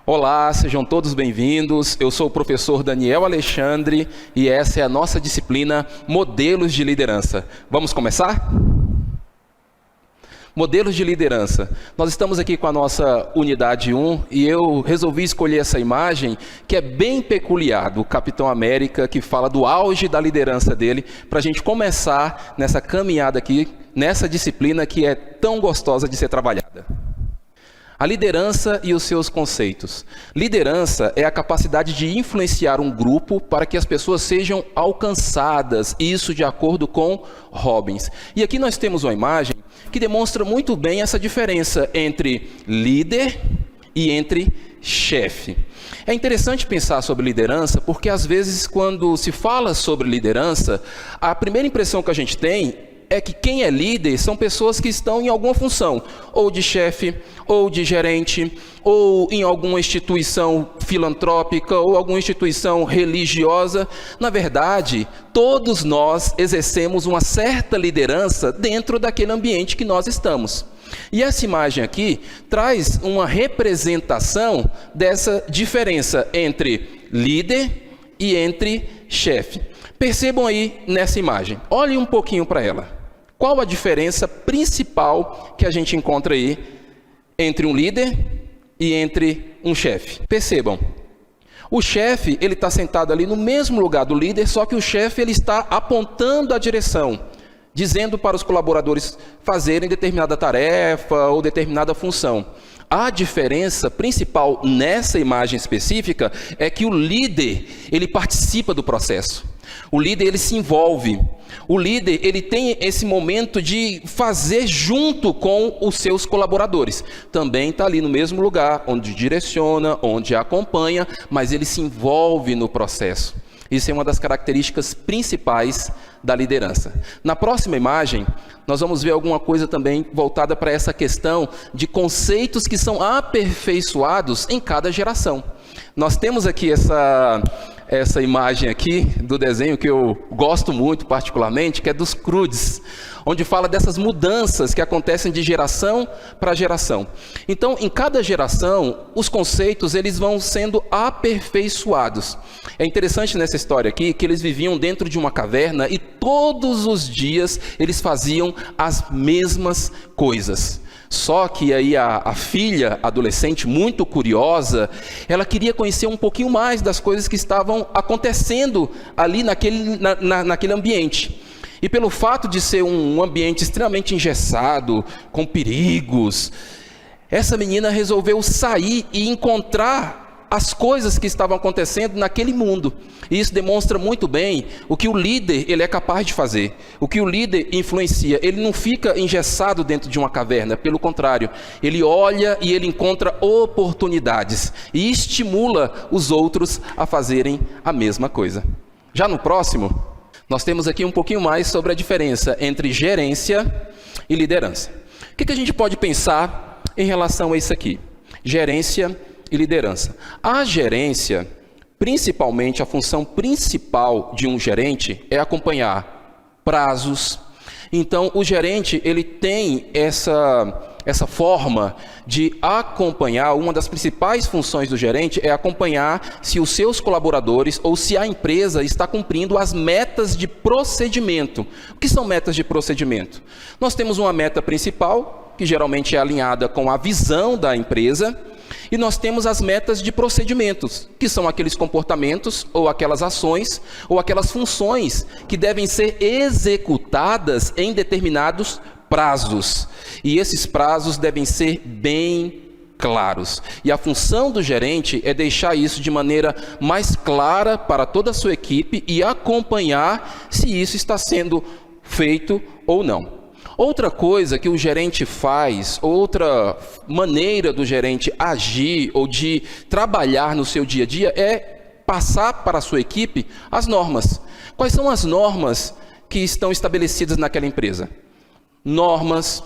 Olá, sejam todos bem-vindos. Eu sou o professor Daniel Alexandre e essa é a nossa disciplina Modelos de Liderança. Vamos começar? Modelos de liderança. Nós estamos aqui com a nossa unidade 1 e eu resolvi escolher essa imagem que é bem peculiar do Capitão América, que fala do auge da liderança dele, para a gente começar nessa caminhada aqui, nessa disciplina que é tão gostosa de ser trabalhada. A liderança e os seus conceitos. Liderança é a capacidade de influenciar um grupo para que as pessoas sejam alcançadas, isso de acordo com Robbins. E aqui nós temos uma imagem que demonstra muito bem essa diferença entre líder e entre chefe. É interessante pensar sobre liderança porque às vezes quando se fala sobre liderança, a primeira impressão que a gente tem é que quem é líder são pessoas que estão em alguma função, ou de chefe, ou de gerente, ou em alguma instituição filantrópica, ou alguma instituição religiosa. Na verdade, todos nós exercemos uma certa liderança dentro daquele ambiente que nós estamos. E essa imagem aqui traz uma representação dessa diferença entre líder e entre chefe. Percebam aí nessa imagem, olhem um pouquinho para ela. Qual a diferença principal que a gente encontra aí entre um líder e entre um chefe? Percebam, o chefe ele está sentado ali no mesmo lugar do líder, só que o chefe ele está apontando a direção, dizendo para os colaboradores fazerem determinada tarefa ou determinada função. A diferença principal nessa imagem específica é que o líder, ele participa do processo. O líder, ele se envolve. O líder, ele tem esse momento de fazer junto com os seus colaboradores. Também está ali no mesmo lugar, onde direciona, onde acompanha, mas ele se envolve no processo. Isso é uma das características principais da liderança. Na próxima imagem, nós vamos ver alguma coisa também voltada para essa questão de conceitos que são aperfeiçoados em cada geração. Nós temos aqui essa imagem aqui do desenho que eu gosto muito particularmente, que é dos Croods, onde fala dessas mudanças que acontecem de geração para geração. Então, em cada geração, os conceitos eles vão sendo aperfeiçoados. É interessante nessa história aqui que eles viviam dentro de uma caverna e todos os dias eles faziam as mesmas coisas. Só que aí a filha adolescente, muito curiosa, ela queria conhecer um pouquinho mais das coisas que estavam acontecendo ali naquele ambiente. E pelo fato de ser um ambiente extremamente engessado, com perigos, essa menina resolveu sair e encontrar as coisas que estavam acontecendo naquele mundo. E isso demonstra muito bem o que o líder ele é capaz de fazer. O que o líder influencia. Ele não fica engessado dentro de uma caverna. Pelo contrário, ele olha e ele encontra oportunidades. E estimula os outros a fazerem a mesma coisa. Já no próximo, nós temos aqui um pouquinho mais sobre a diferença entre gerência e liderança. O que a gente pode pensar em relação a isso aqui? Gerência e liderança. A gerência, principalmente a função principal de um gerente é acompanhar prazos. Então, o gerente ele tem essa forma de acompanhar. Uma das principais funções do gerente é acompanhar se os seus colaboradores ou se a empresa está cumprindo as metas de procedimento. O que são metas de procedimento? Nós temos uma meta principal, que geralmente é alinhada com a visão da empresa, e nós temos as metas de procedimentos, que são aqueles comportamentos, ou aquelas ações, ou aquelas funções que devem ser executadas em determinados prazos. E esses prazos devem ser bem claros. E a função do gerente é deixar isso de maneira mais clara para toda a sua equipe e acompanhar se isso está sendo feito ou não. Outra coisa que o gerente faz, outra maneira do gerente agir ou de trabalhar no seu dia a dia é passar para a sua equipe as normas. Quais são as normas que estão estabelecidas naquela empresa? Normas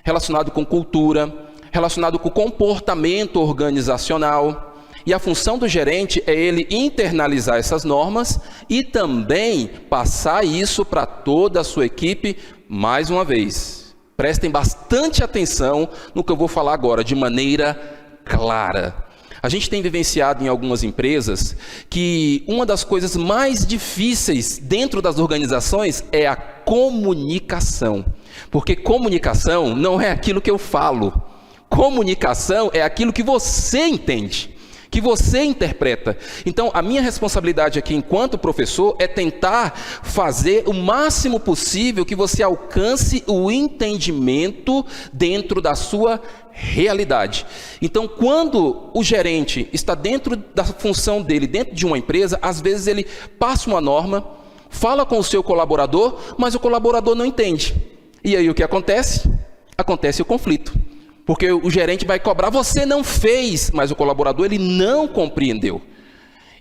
relacionadas com cultura, relacionado com comportamento organizacional. E a função do gerente é ele internalizar essas normas e também passar isso para toda a sua equipe. Mais uma vez, prestem bastante atenção no que eu vou falar agora, de maneira clara. A gente tem vivenciado em algumas empresas que uma das coisas mais difíceis dentro das organizações é a comunicação. Porque comunicação não é aquilo que eu falo. Comunicação é aquilo que você entende, que você interpreta. Então, a minha responsabilidade aqui enquanto professor é tentar fazer o máximo possível que você alcance o entendimento dentro da sua realidade. Então, quando o gerente está dentro da função dele, dentro de uma empresa, às vezes ele passa uma norma, fala com o seu colaborador, mas o colaborador não entende. E aí o que acontece? Acontece o conflito. Porque o gerente vai cobrar, você não fez, mas o colaborador ele não compreendeu.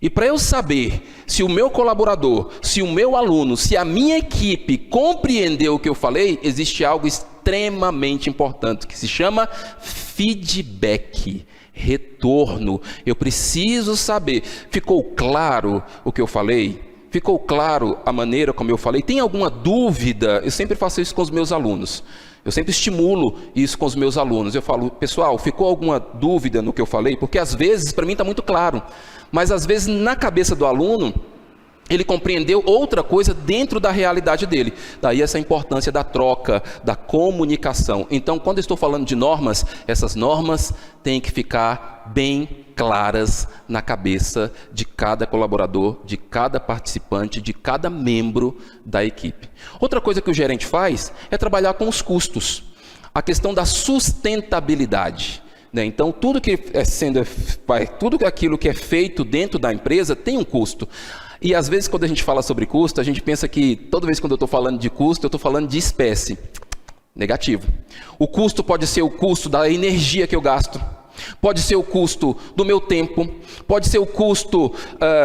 E para eu saber se o meu colaborador, se o meu aluno, se a minha equipe compreendeu o que eu falei, existe algo extremamente importante, que se chama feedback, retorno. Eu preciso saber, ficou claro o que eu falei? Ficou claro a maneira como eu falei? Tem alguma dúvida? Eu sempre faço isso com os meus alunos. Eu sempre estimulo isso com os meus alunos. Eu falo, pessoal, ficou alguma dúvida no que eu falei? Porque às vezes, para mim está muito claro, mas às vezes na cabeça do aluno, ele compreendeu outra coisa dentro da realidade dele. Daí essa importância da troca, da comunicação. Então, quando eu estou falando de normas, essas normas têm que ficar bem claras na cabeça de cada colaborador, de cada participante, de cada membro da equipe. Outra coisa que o gerente faz é trabalhar com os custos. A questão da sustentabilidade. Então, tudo aquilo que é feito dentro da empresa tem um custo. E às vezes quando a gente fala sobre custo, a gente pensa que toda vez quando eu estou falando de custo, eu estou falando de espécie. Negativo. O custo pode ser o custo da energia que eu gasto. Pode ser o custo do meu tempo, pode ser o custo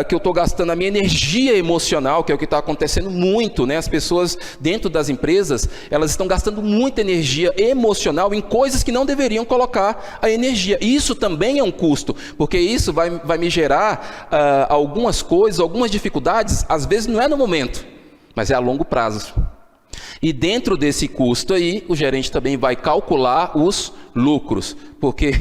que eu estou gastando, a minha energia emocional, que é o que está acontecendo muito, né? As pessoas dentro das empresas, elas estão gastando muita energia emocional em coisas que não deveriam colocar a energia. Isso também é um custo, porque isso vai me gerar algumas coisas, algumas dificuldades, às vezes não é no momento, mas é a longo prazo. E dentro desse custo aí, o gerente também vai calcular os lucros. Porque,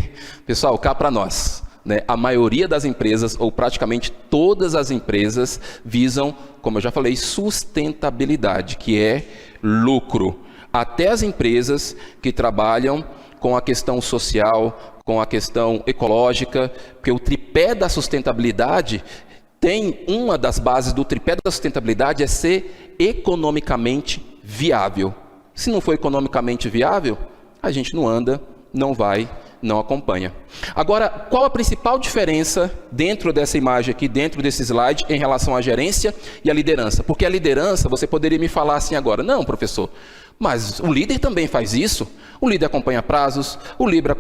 pessoal, cá para nós, né, a maioria das empresas, ou praticamente todas as empresas, visam, como eu já falei, sustentabilidade, que é lucro. Até as empresas que trabalham com a questão social, com a questão ecológica, porque o tripé da sustentabilidade tem uma das bases do tripé da sustentabilidade é ser economicamente viável. Se não for economicamente viável, a gente não anda, não vai, não acompanha. Agora, qual a principal diferença dentro dessa imagem aqui, dentro desse slide, em relação à gerência e à liderança? Porque a liderança, você poderia me falar assim agora, não, professor, mas o líder também faz isso. O líder acompanha prazos, o líder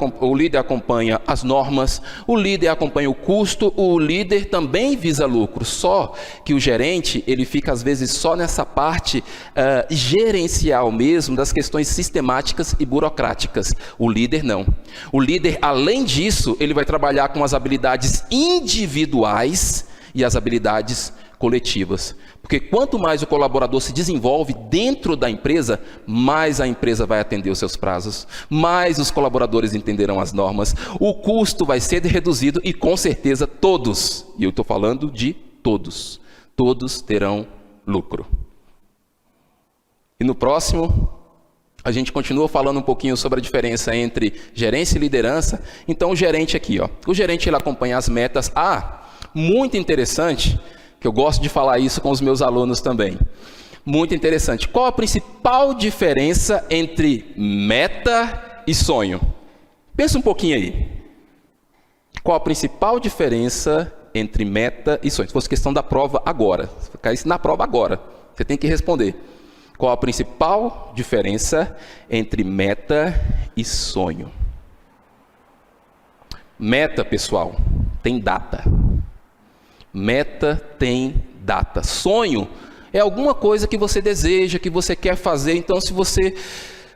acompanha as normas, o líder acompanha o custo, o líder também visa lucro. Só que o gerente, ele fica às vezes só nessa parte gerencial mesmo, das questões sistemáticas e burocráticas. O líder não. O líder, além disso, ele vai trabalhar com as habilidades individuais e as habilidades coletivas. Porque quanto mais o colaborador se desenvolve dentro da empresa, mais a empresa vai atender os seus prazos, mais os colaboradores entenderão as normas, o custo vai ser reduzido e com certeza todos, e eu estou falando de todos, todos terão lucro. E no próximo, a gente continua falando um pouquinho sobre a diferença entre gerência e liderança. Então o gerente aqui, o gerente ele acompanha as metas. Muito interessante, que eu gosto de falar isso com os meus alunos também. Muito interessante. Qual a principal diferença entre meta e sonho? Pensa um pouquinho aí. Qual a principal diferença entre meta e sonho? Se fosse questão da prova agora, se caísse na prova agora, você tem que responder. Qual a principal diferença entre meta e sonho? Meta, pessoal, tem data. Meta tem data. Sonho é alguma coisa que você deseja, que você quer fazer. Então, se você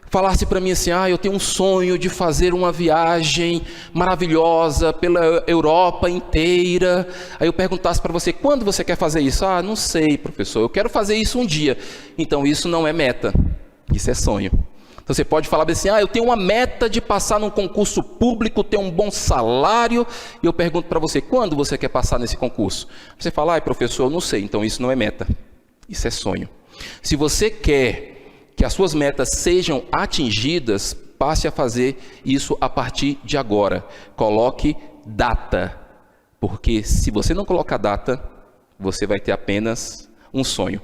falasse para mim assim, eu tenho um sonho de fazer uma viagem maravilhosa pela Europa inteira. Aí eu perguntasse para você, quando você quer fazer isso? Não sei, professor, eu quero fazer isso um dia. Então, isso não é meta, isso é sonho. Então você pode falar assim, eu tenho uma meta de passar num concurso público, ter um bom salário, e eu pergunto para você, quando você quer passar nesse concurso? Você fala, professor, eu não sei, então isso não é meta, isso é sonho. Se você quer que as suas metas sejam atingidas, passe a fazer isso a partir de agora. Coloque data, porque se você não colocar data, você vai ter apenas um sonho.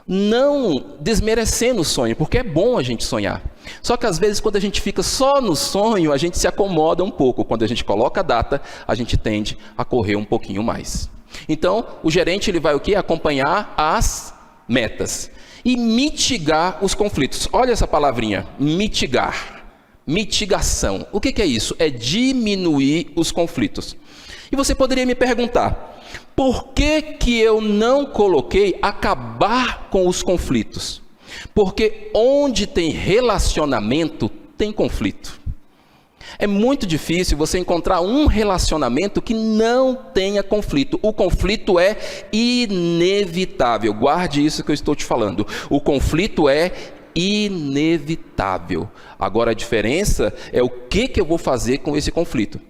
Não desmerecendo o sonho, porque é bom a gente sonhar. Só que às vezes quando a gente fica só no sonho, a gente se acomoda um pouco. Quando a gente coloca a data, a gente tende a correr um pouquinho mais. Então, o gerente ele vai o quê? Acompanhar as metas e mitigar os conflitos. Olha essa palavrinha, mitigar. Mitigação. O que é isso? É diminuir os conflitos. E você poderia me perguntar, por que eu não coloquei acabar com os conflitos? Porque onde tem relacionamento, tem conflito. É muito difícil você encontrar um relacionamento que não tenha conflito. O conflito é inevitável. Guarde isso que eu estou te falando. O conflito é inevitável. Agora a diferença é o que eu vou fazer com esse conflito.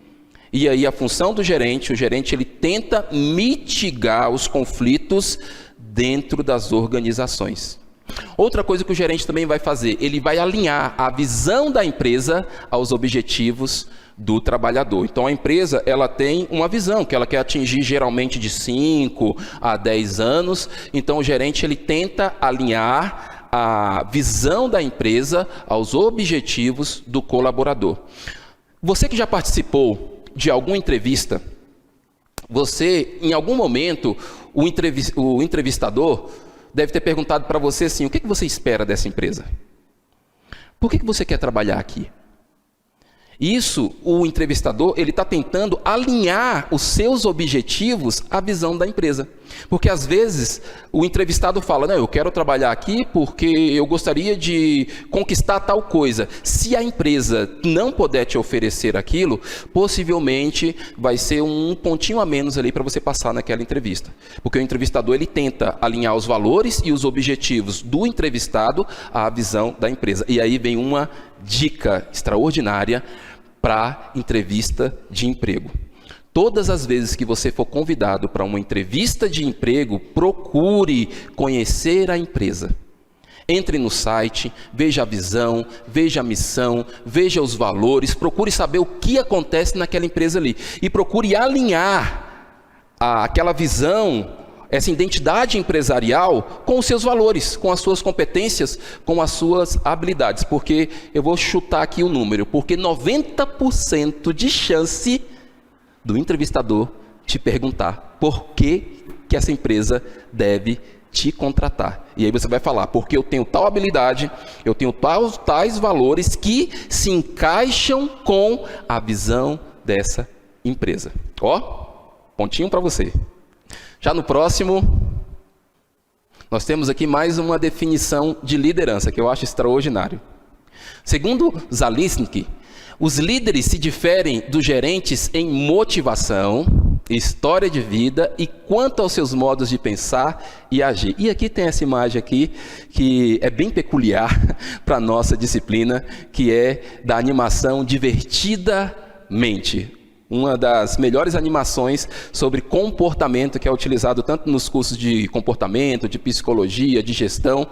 E aí a função do gerente, o gerente ele tenta mitigar os conflitos dentro das organizações. Outra coisa que o gerente também vai fazer, ele vai alinhar a visão da empresa aos objetivos do trabalhador. Então a empresa ela tem uma visão que ela quer atingir geralmente de 5 a 10 anos. Então o gerente ele tenta alinhar a visão da empresa aos objetivos do colaborador. Você que já participou de alguma entrevista, você, em algum momento, o entrevistador deve ter perguntado para você assim, o que você espera dessa empresa? Por que você quer trabalhar aqui? Isso, o entrevistador, ele está tentando alinhar os seus objetivos à visão da empresa. Porque às vezes o entrevistado fala, não, eu quero trabalhar aqui porque eu gostaria de conquistar tal coisa. Se a empresa não puder te oferecer aquilo, possivelmente vai ser um pontinho a menos ali para você passar naquela entrevista. Porque o entrevistador ele tenta alinhar os valores e os objetivos do entrevistado à visão da empresa. E aí vem uma dica extraordinária para entrevista de emprego. Todas as vezes que você for convidado para uma entrevista de emprego, procure conhecer a empresa. Entre no site, veja a visão, veja a missão, veja os valores, procure saber o que acontece naquela empresa ali. E procure alinhar aquela visão, essa identidade empresarial com os seus valores, com as suas competências, com as suas habilidades. Porque eu vou chutar aqui o número, porque 90% de chance do entrevistador te perguntar por que essa empresa deve te contratar. E aí você vai falar, porque eu tenho tal habilidade, eu tenho tais valores que se encaixam com a visão dessa empresa. Pontinho para você. Já no próximo, nós temos aqui mais uma definição de liderança, que eu acho extraordinário. Segundo Zalesnik, os líderes se diferem dos gerentes em motivação, história de vida e quanto aos seus modos de pensar e agir. E aqui tem essa imagem aqui, que é bem peculiar para a nossa disciplina, que é da animação Divertidamente. Uma das melhores animações sobre comportamento que é utilizado tanto nos cursos de comportamento, de psicologia, de gestão.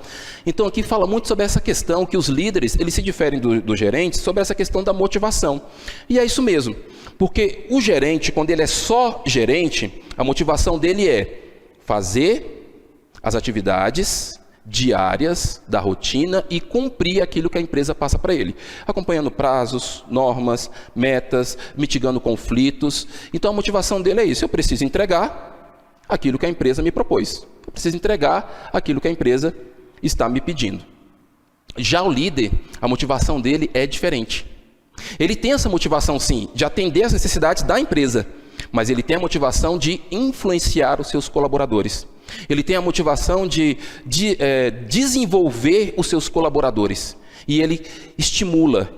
Então aqui fala muito sobre essa questão que os líderes eles se diferem do gerente sobre essa questão da motivação. E é isso mesmo, porque o gerente, quando ele é só gerente, a motivação dele é fazer as atividades diárias da rotina e cumprir aquilo que a empresa passa para ele, acompanhando prazos, normas, metas, mitigando conflitos. Então a motivação dele é isso, eu preciso entregar aquilo que a empresa me propôs, eu preciso entregar aquilo que a empresa está me pedindo. Já o líder, a motivação dele é diferente. Ele tem essa motivação sim, de atender às necessidades da empresa, mas ele tem a motivação de influenciar os seus colaboradores. Ele tem a motivação de desenvolver os seus colaboradores. E ele estimula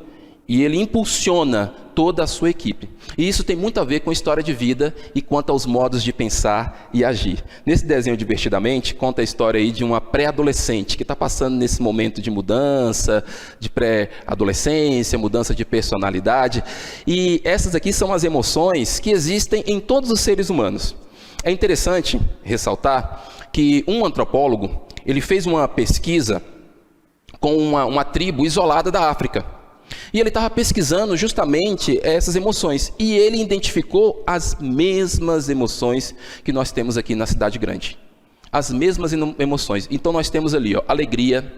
e ele impulsiona toda a sua equipe. E isso tem muito a ver com a história de vida e quanto aos modos de pensar e agir. Nesse desenho, Divertidamente, conta a história aí de uma pré-adolescente que está passando nesse momento de mudança, de pré-adolescência, mudança de personalidade. E essas aqui são as emoções que existem em todos os seres humanos. É interessante ressaltar que um antropólogo, ele fez uma pesquisa com uma tribo isolada da África. E ele estava pesquisando justamente essas emoções. E ele identificou as mesmas emoções que nós temos aqui na cidade grande. As mesmas emoções. Então nós temos ali, ó, alegria,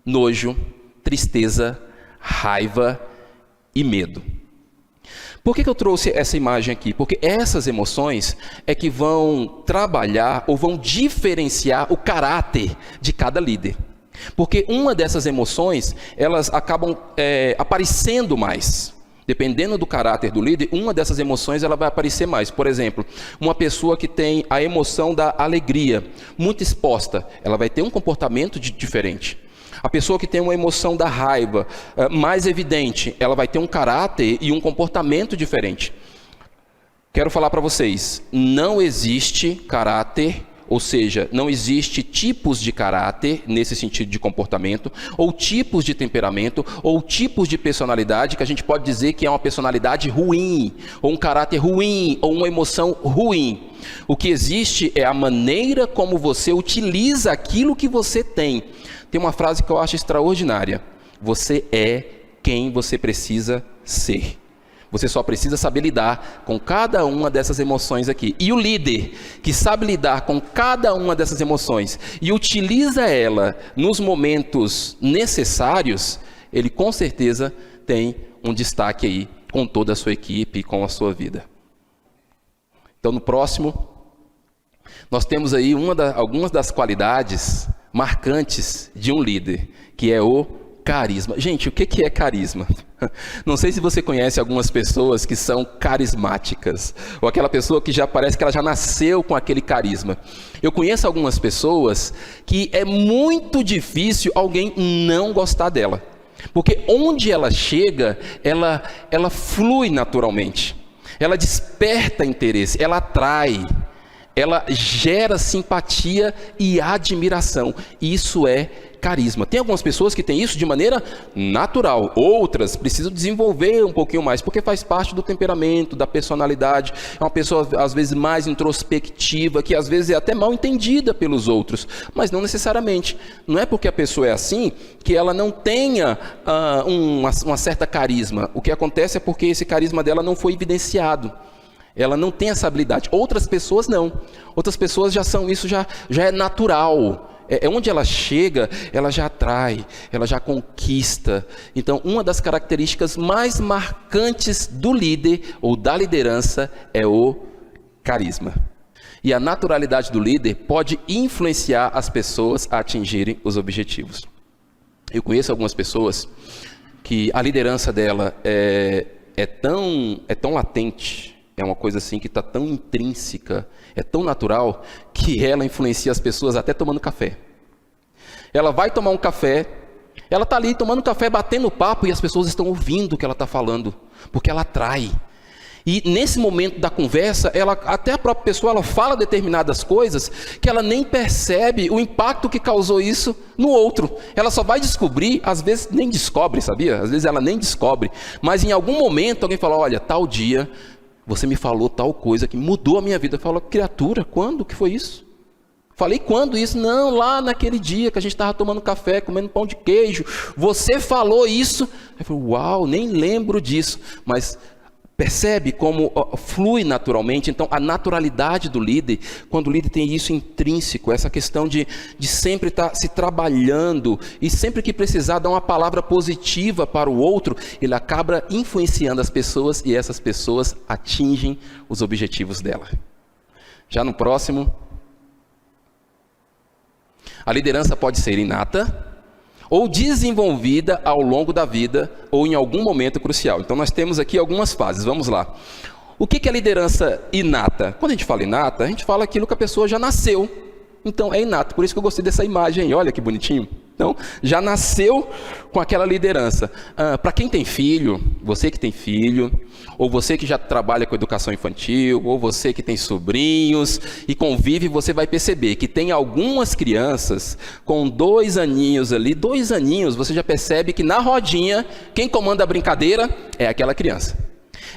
nojo, tristeza, raiva e medo. Por que eu trouxe essa imagem aqui? Porque essas emoções é que vão trabalhar ou vão diferenciar o caráter de cada líder. Porque uma dessas emoções, elas acabam aparecendo mais. Dependendo do caráter do líder, uma dessas emoções ela vai aparecer mais. Por exemplo, uma pessoa que tem a emoção da alegria muito exposta, ela vai ter um comportamento diferente. A pessoa que tem uma emoção da raiva mais evidente, ela vai ter um caráter e um comportamento diferente. Quero falar para vocês, não existe caráter, ou seja, não existe tipos de caráter nesse sentido de comportamento, ou tipos de temperamento, ou tipos de personalidade que a gente pode dizer que é uma personalidade ruim, ou um caráter ruim, ou uma emoção ruim. O que existe é a maneira como você utiliza aquilo que você tem. Tem uma frase que eu acho extraordinária: você é quem você precisa ser. Você só precisa saber lidar com cada uma dessas emoções aqui. E o líder que sabe lidar com cada uma dessas emoções e utiliza ela nos momentos necessários, ele com certeza tem um destaque aí com toda a sua equipe e com a sua vida. Então no próximo, nós temos aí algumas das qualidades marcantes de um líder, que é o carisma. Gente, o que é carisma? Não sei se você conhece algumas pessoas que são carismáticas, ou aquela pessoa que já parece que ela já nasceu com aquele carisma. Eu conheço algumas pessoas que é muito difícil alguém não gostar dela, porque onde ela chega, ela flui naturalmente, ela desperta interesse, ela atrai, ela gera simpatia e admiração. Isso é carisma. Tem algumas pessoas que têm isso de maneira natural, outras precisam desenvolver um pouquinho mais, porque faz parte do temperamento, da personalidade. É uma pessoa às vezes mais introspectiva, que às vezes é até mal entendida pelos outros, mas não necessariamente. Não é porque a pessoa é assim que ela não tenha uma certa carisma. O que acontece é porque esse carisma dela não foi evidenciado. Ela não tem essa habilidade. Outras pessoas não. Outras pessoas já são isso, já é natural. É onde ela chega, ela já atrai, ela já conquista. Então, uma das características mais marcantes do líder ou da liderança é o carisma. E a naturalidade do líder pode influenciar as pessoas a atingirem os objetivos. Eu conheço algumas pessoas que a liderança dela é tão latente, é uma coisa assim que está tão intrínseca, é tão natural, que ela influencia as pessoas até tomando café. Ela vai tomar um café, ela está ali tomando café, batendo papo, e as pessoas estão ouvindo o que ela está falando, porque ela atrai. E nesse momento da conversa, até a própria pessoa, ela fala determinadas coisas que ela nem percebe o impacto que causou isso no outro. Ela só vai descobrir, às vezes nem descobre, sabia? Às vezes ela nem descobre, mas em algum momento alguém fala: olha, tal dia você me falou tal coisa que mudou a minha vida. Eu falo: criatura, quando que foi isso? Falei quando isso? Não, lá naquele dia que a gente estava tomando café, comendo pão de queijo, você falou isso. Eu falei: uau, nem lembro disso. Mas percebe como flui naturalmente. Então, a naturalidade do líder, quando o líder tem isso intrínseco, essa questão de sempre estar se trabalhando, e sempre que precisar dar uma palavra positiva para o outro, ele acaba influenciando as pessoas, e essas pessoas atingem os objetivos dela. Já no próximo, a liderança pode ser inata ou desenvolvida ao longo da vida ou em algum momento crucial. Então nós temos aqui algumas fases, vamos lá. O que é liderança inata? Quando a gente fala inata, a gente fala aquilo que a pessoa já nasceu. Então é inato, por isso que eu gostei dessa imagem aí, olha que bonitinho. Então, já nasceu com aquela liderança. Para quem tem filho, você que tem filho, ou você que já trabalha com educação infantil, ou você que tem sobrinhos e convive, você vai perceber que tem algumas crianças com 2 aninhos ali, 2 aninhos, você já percebe que na rodinha, quem comanda a brincadeira é aquela criança.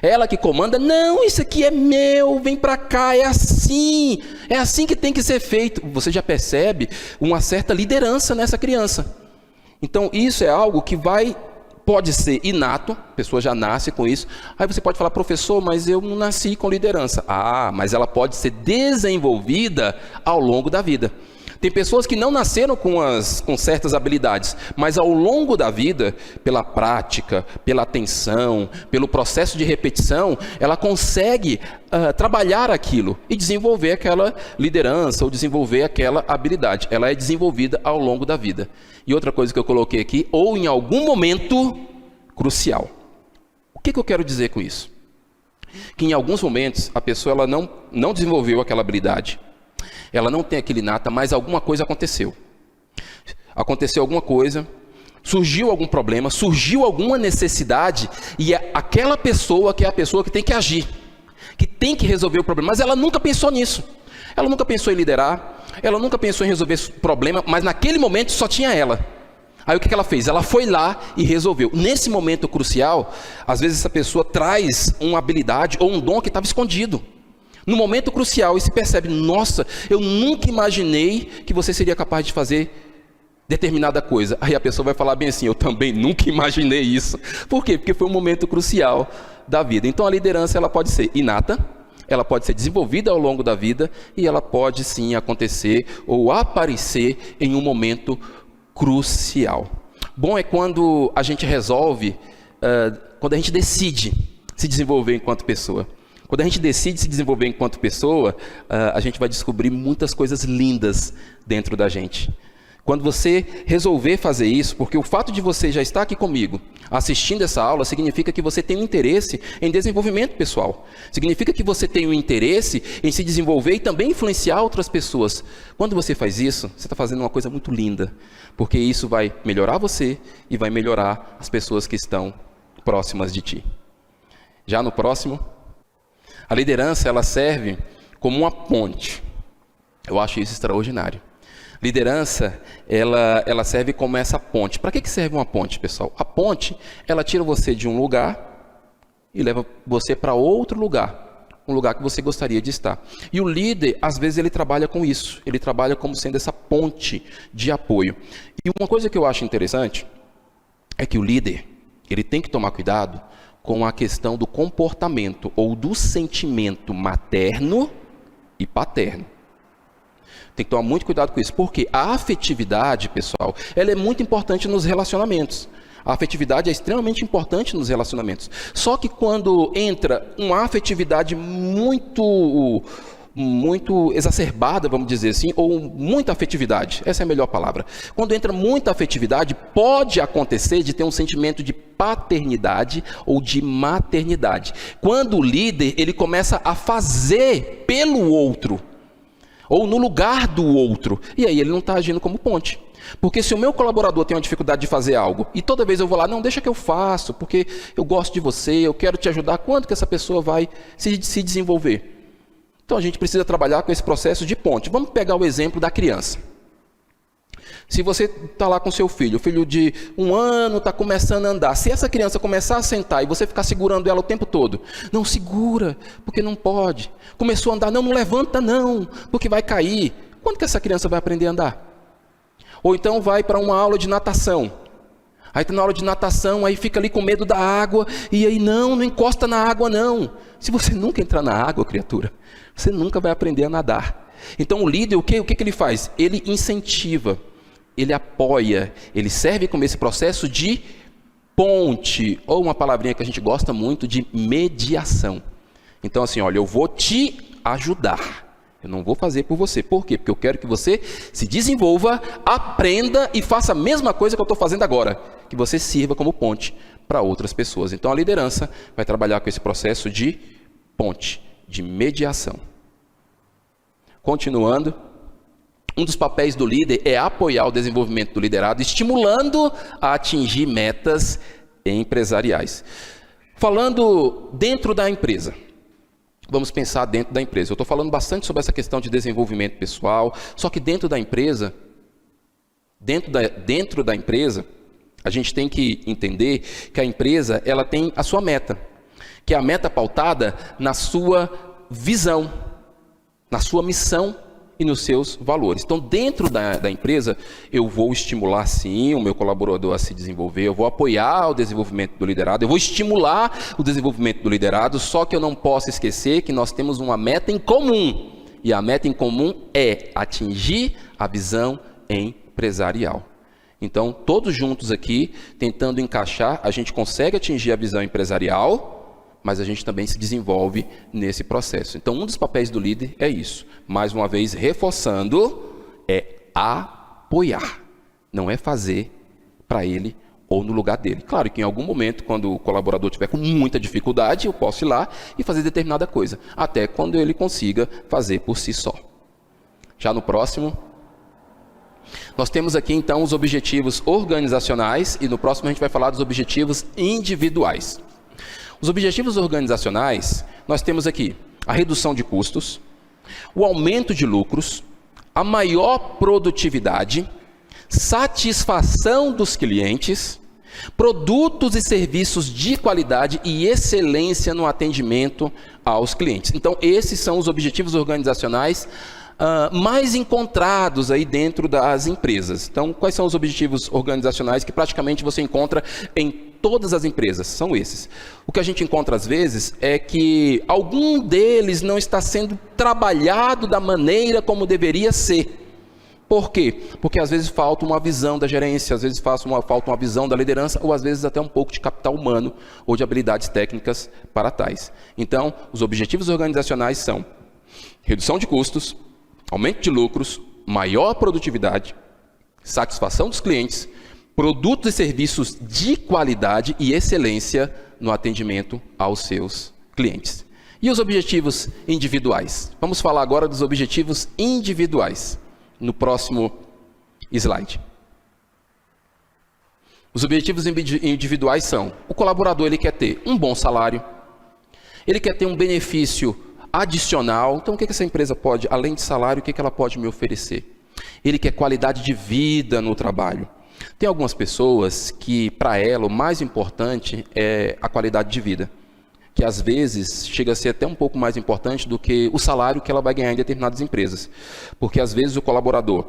É ela que comanda, não, isso aqui é meu, vem para cá, é assim que tem que ser feito. Você já percebe uma certa liderança nessa criança. Então isso é algo que pode ser inato, a pessoa já nasce com isso. Aí você pode falar, professor, mas eu não nasci com liderança. Mas ela pode ser desenvolvida ao longo da vida. Tem pessoas que não nasceram com certas habilidades, mas ao longo da vida, pela prática, pela atenção, pelo processo de repetição, ela consegue trabalhar aquilo e desenvolver aquela liderança ou desenvolver aquela habilidade. Ela é desenvolvida ao longo da vida. E outra coisa que eu coloquei aqui, ou em algum momento crucial. O que eu quero dizer com isso? Que em alguns momentos a pessoa ela não desenvolveu aquela habilidade. Ela não tem aquele nata, mas alguma coisa aconteceu. Aconteceu alguma coisa, surgiu algum problema, surgiu alguma necessidade, e aquela pessoa que é a pessoa que tem que agir, que tem que resolver o problema, mas ela nunca pensou nisso. Ela nunca pensou em liderar, ela nunca pensou em resolver esse problema, mas naquele momento só tinha ela. Aí o que ela fez? Ela foi lá e resolveu. Nesse momento crucial, às vezes essa pessoa traz uma habilidade ou um dom que estava escondido. No momento crucial, e se percebe, nossa, eu nunca imaginei que você seria capaz de fazer determinada coisa. Aí a pessoa vai falar bem assim, eu também nunca imaginei isso. Por quê? Porque foi um momento crucial da vida. Então a liderança ela pode ser inata, ela pode ser desenvolvida ao longo da vida, e ela pode sim acontecer ou aparecer em um momento crucial. Bom é quando a gente resolve, quando a gente decide se desenvolver enquanto pessoa. Quando a gente decide se desenvolver enquanto pessoa, a gente vai descobrir muitas coisas lindas dentro da gente. Quando você resolver fazer isso, porque o fato de você já estar aqui comigo, assistindo essa aula, significa que você tem um interesse em desenvolvimento pessoal. Significa que você tem um interesse em se desenvolver e também influenciar outras pessoas. Quando você faz isso, você está fazendo uma coisa muito linda, porque isso vai melhorar você e vai melhorar as pessoas que estão próximas de ti. Já no próximo... A liderança, ela serve como uma ponte. Eu acho isso extraordinário. Liderança, ela serve como essa ponte. Para que serve uma ponte, pessoal? A ponte, ela tira você de um lugar e leva você para outro lugar. Um lugar que você gostaria de estar. E o líder, às vezes, ele trabalha com isso. Ele trabalha como sendo essa ponte de apoio. E uma coisa que eu acho interessante é que o líder, ele tem que tomar cuidado com a questão do comportamento ou do sentimento materno e paterno. Tem que tomar muito cuidado com isso, porque a afetividade, pessoal, ela é muito importante nos relacionamentos. A afetividade é extremamente importante nos relacionamentos. Só que quando entra uma afetividade muito exacerbada, vamos dizer assim, ou muita afetividade, essa é a melhor palavra. Quando entra muita afetividade, pode acontecer de ter um sentimento de paternidade ou de maternidade. Quando o líder, ele começa a fazer pelo outro, ou no lugar do outro, e aí ele não está agindo como ponte. Porque se o meu colaborador tem uma dificuldade de fazer algo, e toda vez eu vou lá, não, deixa que eu faço, porque eu gosto de você, eu quero te ajudar, quando que essa pessoa vai se desenvolver? Então a gente precisa trabalhar com esse processo de ponte. Vamos pegar o exemplo da criança. Se você está lá com seu filho, o filho de 1 ano está começando a andar. Se essa criança começar a sentar e você ficar segurando ela o tempo todo, não segura, porque não pode. Começou a andar, não levanta não, porque vai cair. Quando que essa criança vai aprender a andar? Ou então vai para uma aula de natação. Aí está na aula de natação, aí fica ali com medo da água, e aí não encosta na água não. Se você nunca entrar na água, criatura, você nunca vai aprender a nadar. Então o líder, o que ele faz? Ele incentiva, ele apoia, ele serve como esse processo de ponte, ou uma palavrinha que a gente gosta muito, de mediação. Então assim, olha, eu vou te ajudar. Eu não vou fazer por você. Por quê? Porque eu quero que você se desenvolva, aprenda e faça a mesma coisa que eu estou fazendo agora. Que você sirva como ponte para outras pessoas. Então a liderança vai trabalhar com esse processo de ponte, de mediação. Continuando, Um dos papéis do líder é apoiar o desenvolvimento do liderado, estimulando a atingir metas empresariais. Falando dentro da empresa, vamos pensar dentro da empresa. Eu estou falando bastante sobre essa questão de desenvolvimento pessoal, só que dentro da empresa, a gente tem que entender que a empresa ela tem a sua meta, que é a meta pautada na sua visão, na sua missão e nos seus valores. Então, dentro da empresa, eu vou estimular, sim, o meu colaborador a se desenvolver, eu vou apoiar o desenvolvimento do liderado, eu vou estimular o desenvolvimento do liderado, só que eu não posso esquecer que nós temos uma meta em comum, e a meta em comum é atingir a visão empresarial. Então, todos juntos aqui, tentando encaixar, a gente consegue atingir a visão empresarial, mas a gente também se desenvolve nesse processo. Então, um dos papéis do líder é isso. Mais uma vez, reforçando, é apoiar. Não é fazer para ele ou no lugar dele. Claro que em algum momento, quando o colaborador estiver com muita dificuldade, eu posso ir lá e fazer determinada coisa. Até quando ele consiga fazer por si só. Já no próximo, nós temos aqui então os objetivos organizacionais e no próximo a gente vai falar dos objetivos individuais. Os objetivos organizacionais, nós temos aqui a redução de custos, o aumento de lucros, a maior produtividade, satisfação dos clientes, produtos e serviços de qualidade e excelência no atendimento aos clientes. Então, esses são os objetivos organizacionais mais encontrados aí dentro das empresas. Então, quais são os objetivos organizacionais que praticamente você encontra em todas as empresas? São esses. O que a gente encontra às vezes é que algum deles não está sendo trabalhado da maneira como deveria ser. Por quê? Porque às vezes falta uma visão da gerência, às vezes falta uma visão da liderança, ou às vezes até um pouco de capital humano ou de habilidades técnicas para tais. Então, os objetivos organizacionais são redução de custos, aumento de lucros, maior produtividade, satisfação dos clientes, produtos e serviços de qualidade e excelência no atendimento aos seus clientes. E os objetivos individuais? Vamos falar agora dos objetivos individuais, no próximo slide. Os objetivos individuais são, o colaborador ele quer ter um bom salário, ele quer ter um benefício adicional. Então, o que essa empresa pode, além de salário, o que ela pode me oferecer? Ele quer qualidade de vida no trabalho. Tem algumas pessoas que, para ela, o mais importante é a qualidade de vida, que às vezes chega a ser até um pouco mais importante do que o salário que ela vai ganhar em determinadas empresas. Porque às vezes o colaborador,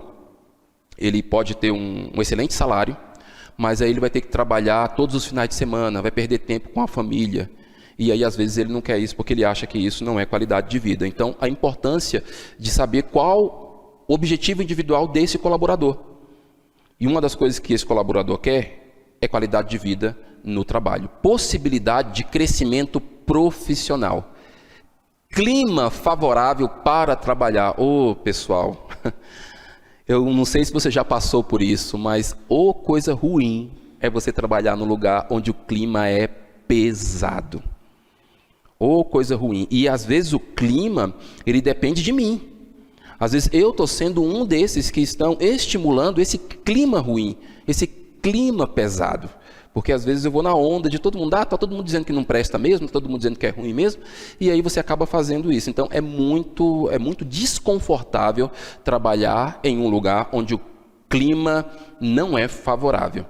ele pode ter um excelente salário, mas aí ele vai ter que trabalhar todos os finais de semana, vai perder tempo com a família. E aí, às vezes, ele não quer isso porque ele acha que isso não é qualidade de vida. Então, a importância de saber qual o objetivo individual desse colaborador. E uma das coisas que esse colaborador quer é qualidade de vida no trabalho. Possibilidade de crescimento profissional. Clima favorável para trabalhar. Ô, pessoal, eu não sei se você já passou por isso, mas coisa ruim é você trabalhar num lugar onde o clima é pesado. Coisa ruim. E às vezes o clima, ele depende de mim. Às vezes eu estou sendo um desses que estão estimulando esse clima ruim, esse clima pesado. Porque às vezes eu vou na onda de todo mundo, está todo mundo dizendo que não presta mesmo, todo mundo dizendo que é ruim mesmo, e aí você acaba fazendo isso. Então é muito desconfortável trabalhar em um lugar onde o clima não é favorável.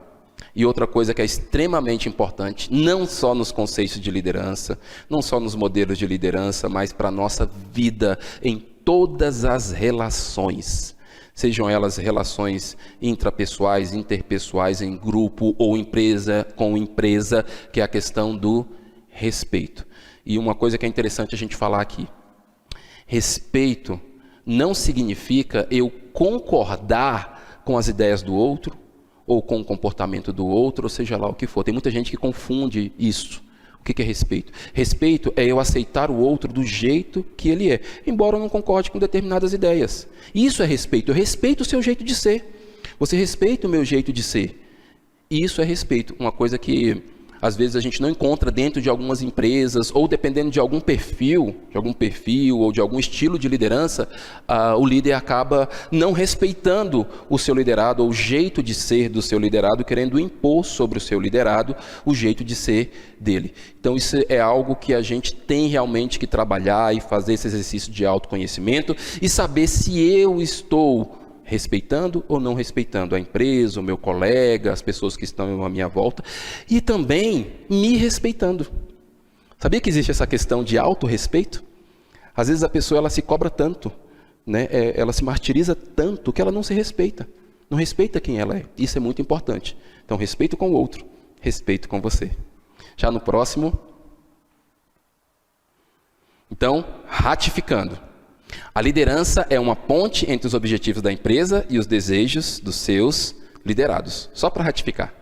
E outra coisa que é extremamente importante, não só nos conceitos de liderança, não só nos modelos de liderança, mas para a nossa vida em todas as relações. Sejam elas relações intrapessoais, interpessoais, em grupo ou empresa com empresa, que é a questão do respeito. E uma coisa que é interessante a gente falar aqui. Respeito não significa eu concordar com as ideias do outro, ou com o comportamento do outro, ou seja lá o que for. Tem muita gente que confunde isso. O que é respeito? Respeito é eu aceitar o outro do jeito que ele é, embora eu não concorde com determinadas ideias. Isso é respeito. Eu respeito o seu jeito de ser. Você respeita o meu jeito de ser. Isso é respeito. Uma coisa que às vezes a gente não encontra dentro de algumas empresas, ou dependendo de algum perfil ou de algum estilo de liderança, o líder acaba não respeitando o seu liderado, ou o jeito de ser do seu liderado, querendo impor sobre o seu liderado o jeito de ser dele. Então isso é algo que a gente tem realmente que trabalhar e fazer esse exercício de autoconhecimento e saber se eu estou respeitando ou não respeitando a empresa, o meu colega, as pessoas que estão à minha volta, e também me respeitando. Sabia que existe essa questão de autorrespeito? Às vezes a pessoa ela se cobra tanto, né? Ela se martiriza tanto que ela não se respeita. Não respeita quem ela é. Isso é muito importante. Então, respeito com o outro, respeito com você. Já no próximo. Então, ratificando. A liderança é uma ponte entre os objetivos da empresa e os desejos dos seus liderados. Só para ratificar.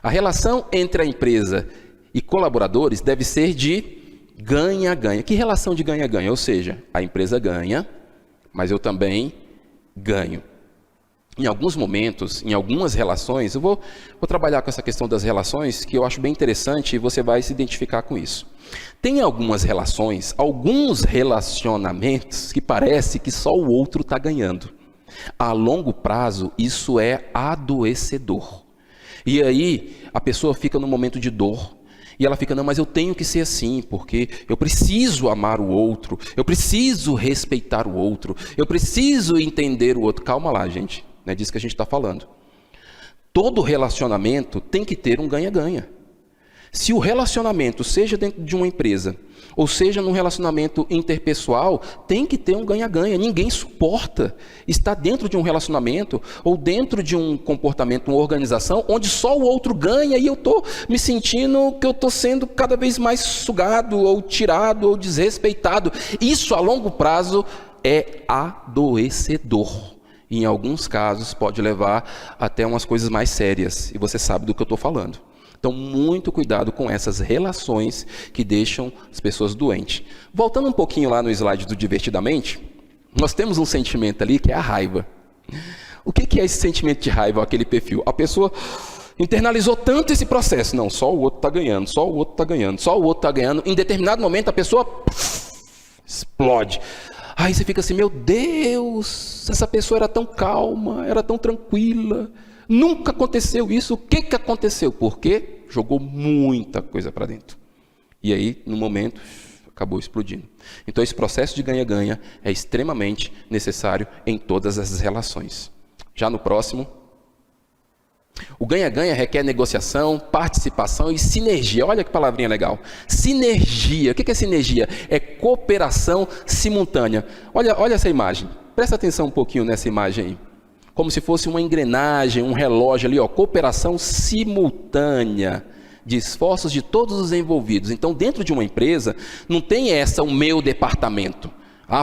A relação entre a empresa e colaboradores deve ser de ganha-ganha. Que relação de ganha-ganha? Ou seja, a empresa ganha, mas eu também ganho. Em alguns momentos, em algumas relações, eu vou trabalhar com essa questão das relações, que eu acho bem interessante e você vai se identificar com isso. Tem algumas relações, alguns relacionamentos que parece que só o outro está ganhando. A longo prazo, isso é adoecedor. E aí, a pessoa fica num momento de dor. E ela fica, não, mas eu tenho que ser assim, porque eu preciso amar o outro, eu preciso respeitar o outro, eu preciso entender o outro. Calma lá, gente, não é disso que a gente está falando. Todo relacionamento tem que ter um ganha-ganha. Se o relacionamento, seja dentro de uma empresa, ou seja num relacionamento interpessoal, tem que ter um ganha-ganha. Ninguém suporta estar dentro de um relacionamento ou dentro de um comportamento, uma organização, onde só o outro ganha e eu estou me sentindo que eu estou sendo cada vez mais sugado, ou tirado, ou desrespeitado. Isso a longo prazo é adoecedor. E em alguns casos pode levar até umas coisas mais sérias. E você sabe do que eu estou falando. Então, muito cuidado com essas relações que deixam as pessoas doentes. Voltando um pouquinho lá no slide do Divertidamente, nós temos um sentimento ali que é a raiva. O que é esse sentimento de raiva, aquele perfil? A pessoa internalizou tanto esse processo. Não, só o outro está ganhando, só o outro está ganhando, só o outro está ganhando. Em determinado momento, a pessoa explode. Aí você fica assim, meu Deus, essa pessoa era tão calma, era tão tranquila. Nunca aconteceu isso. O que aconteceu? Porque jogou muita coisa para dentro. E aí, no momento, acabou explodindo. Então, esse processo de ganha-ganha é extremamente necessário em todas as relações. Já no próximo. O ganha-ganha requer negociação, participação e sinergia. Olha que palavrinha legal. Sinergia. O que é sinergia? É cooperação simultânea. Olha essa imagem. Presta atenção um pouquinho nessa imagem aí. Como se fosse uma engrenagem, um relógio ali, ó, cooperação simultânea de esforços de todos os envolvidos. Então, dentro de uma empresa, não tem o meu departamento.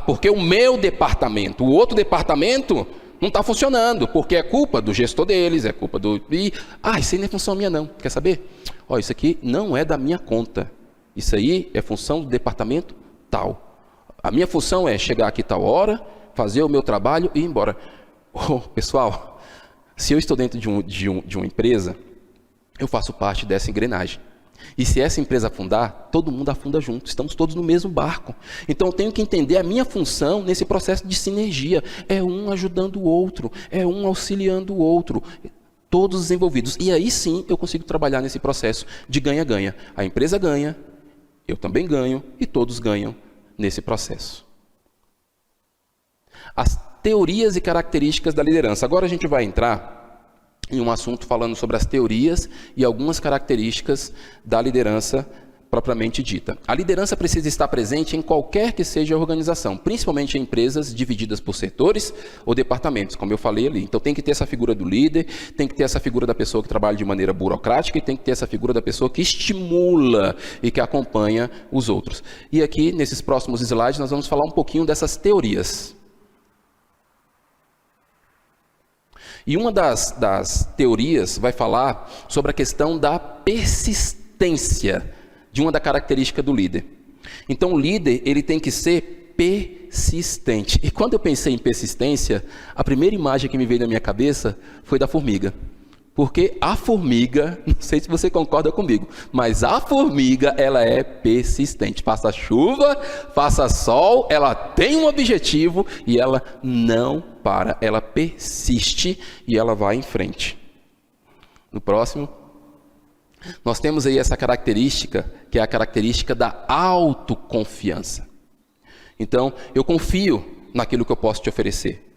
Porque o meu departamento, o outro departamento não está funcionando, porque é culpa do gestor deles, é culpa do... isso aí não é função minha não, quer saber? Isso aqui não é da minha conta, isso aí é função do departamento tal. A minha função é chegar aqui tal hora, fazer o meu trabalho e ir embora. Pessoal, se eu estou dentro de uma empresa, eu faço parte dessa engrenagem. E se essa empresa afundar, todo mundo afunda junto. Estamos todos no mesmo barco. Então eu tenho que entender a minha função nesse processo de sinergia. É um ajudando o outro, é um auxiliando o outro. Todos os envolvidos. E aí sim eu consigo trabalhar nesse processo de ganha-ganha. A empresa ganha, eu também ganho e todos ganham nesse processo. As teorias e características da liderança. Agora a gente vai entrar em um assunto falando sobre as teorias e algumas características da liderança propriamente dita. A liderança precisa estar presente em qualquer que seja a organização, principalmente em empresas divididas por setores ou departamentos, como eu falei ali. Então tem que ter essa figura do líder, tem que ter essa figura da pessoa que trabalha de maneira burocrática e tem que ter essa figura da pessoa que estimula e que acompanha os outros. E aqui, nesses próximos slides, nós vamos falar um pouquinho dessas teorias. E uma das teorias vai falar sobre a questão da persistência, de uma da característica do líder. Então o líder, ele tem que ser persistente. E quando eu pensei em persistência, a primeira imagem que me veio na minha cabeça foi da formiga. Porque a formiga, não sei se você concorda comigo, mas a formiga, ela é persistente. Faça chuva, faça sol, ela tem um objetivo e ela não para. Ela persiste e ela vai em frente. No próximo, nós temos aí essa característica, que é a característica da autoconfiança. Então, eu confio naquilo que eu posso te oferecer.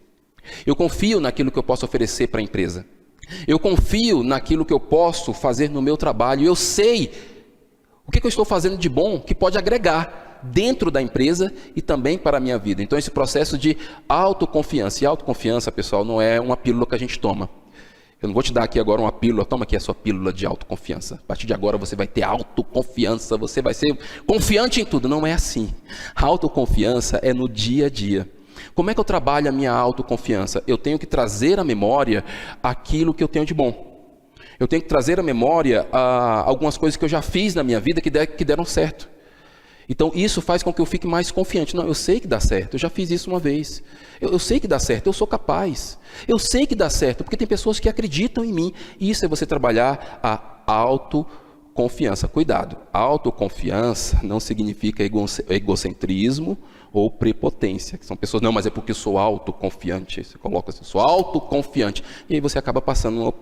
Eu confio naquilo que eu posso oferecer para a empresa. Eu confio naquilo que eu posso fazer no meu trabalho. Eu sei o que eu estou fazendo de bom que pode agregar dentro da empresa e também para a minha vida. Então, esse processo de autoconfiança. E autoconfiança, pessoal, não é uma pílula que a gente toma. Eu não vou te dar aqui agora uma pílula, toma aqui a sua pílula de autoconfiança. A partir de agora você vai ter autoconfiança, você vai ser confiante em tudo. Não é assim. A autoconfiança é no dia a dia. Como é que eu trabalho a minha autoconfiança? Eu tenho que trazer à memória aquilo que eu tenho de bom. Eu tenho que trazer à memória algumas coisas que eu já fiz na minha vida que deram certo. Então isso faz com que eu fique mais confiante. Não, eu sei que dá certo, eu já fiz isso uma vez. Eu sei que dá certo, eu sou capaz. Eu sei que dá certo, porque tem pessoas que acreditam em mim. Isso é você trabalhar a autoconfiança. Cuidado, autoconfiança não significa egocentrismo ou prepotência. São pessoas, não, mas é porque eu sou autoconfiante. Você coloca assim, sou autoconfiante. E aí você acaba passando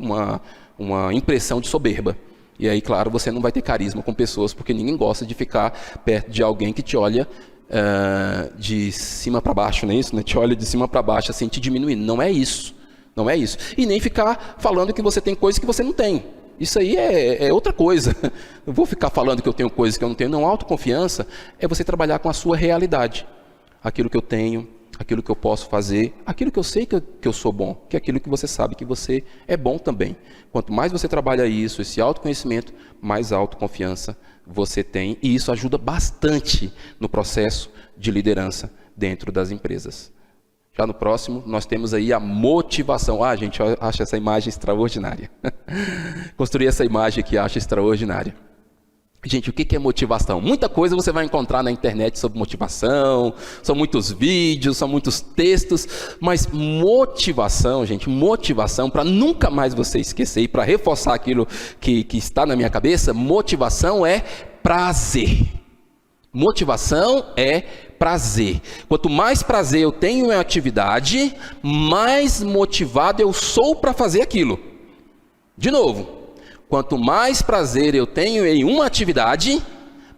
uma impressão de soberba. E aí, claro, você não vai ter carisma com pessoas, porque ninguém gosta de ficar perto de alguém que te olha de cima para baixo, não é isso? Né? Te olha de cima para baixo, assim, te diminuindo. Não é isso. Não é isso. E nem ficar falando que você tem coisas que você não tem. Isso aí é outra coisa. Não vou ficar falando que eu tenho coisas que eu não tenho. Não, autoconfiança é você trabalhar com a sua realidade. Aquilo que eu tenho, aquilo que eu posso fazer, aquilo que eu sei que eu sou bom, que é aquilo que você sabe que você é bom também. Quanto mais você trabalha isso, esse autoconhecimento, mais autoconfiança você tem. E isso ajuda bastante no processo de liderança dentro das empresas. Já no próximo, nós temos aí a motivação. Ah, gente, eu acho essa imagem extraordinária. Construir essa imagem aqui, acho extraordinária. Gente, o que é motivação? Muita coisa você vai encontrar na internet sobre motivação, são muitos vídeos, são muitos textos, mas motivação, gente, motivação, para nunca mais você esquecer e para reforçar aquilo que está na minha cabeça, motivação é prazer. Motivação é prazer. Quanto mais prazer eu tenho em atividade, mais motivado eu sou para fazer aquilo. De novo. Quanto mais prazer eu tenho em uma atividade,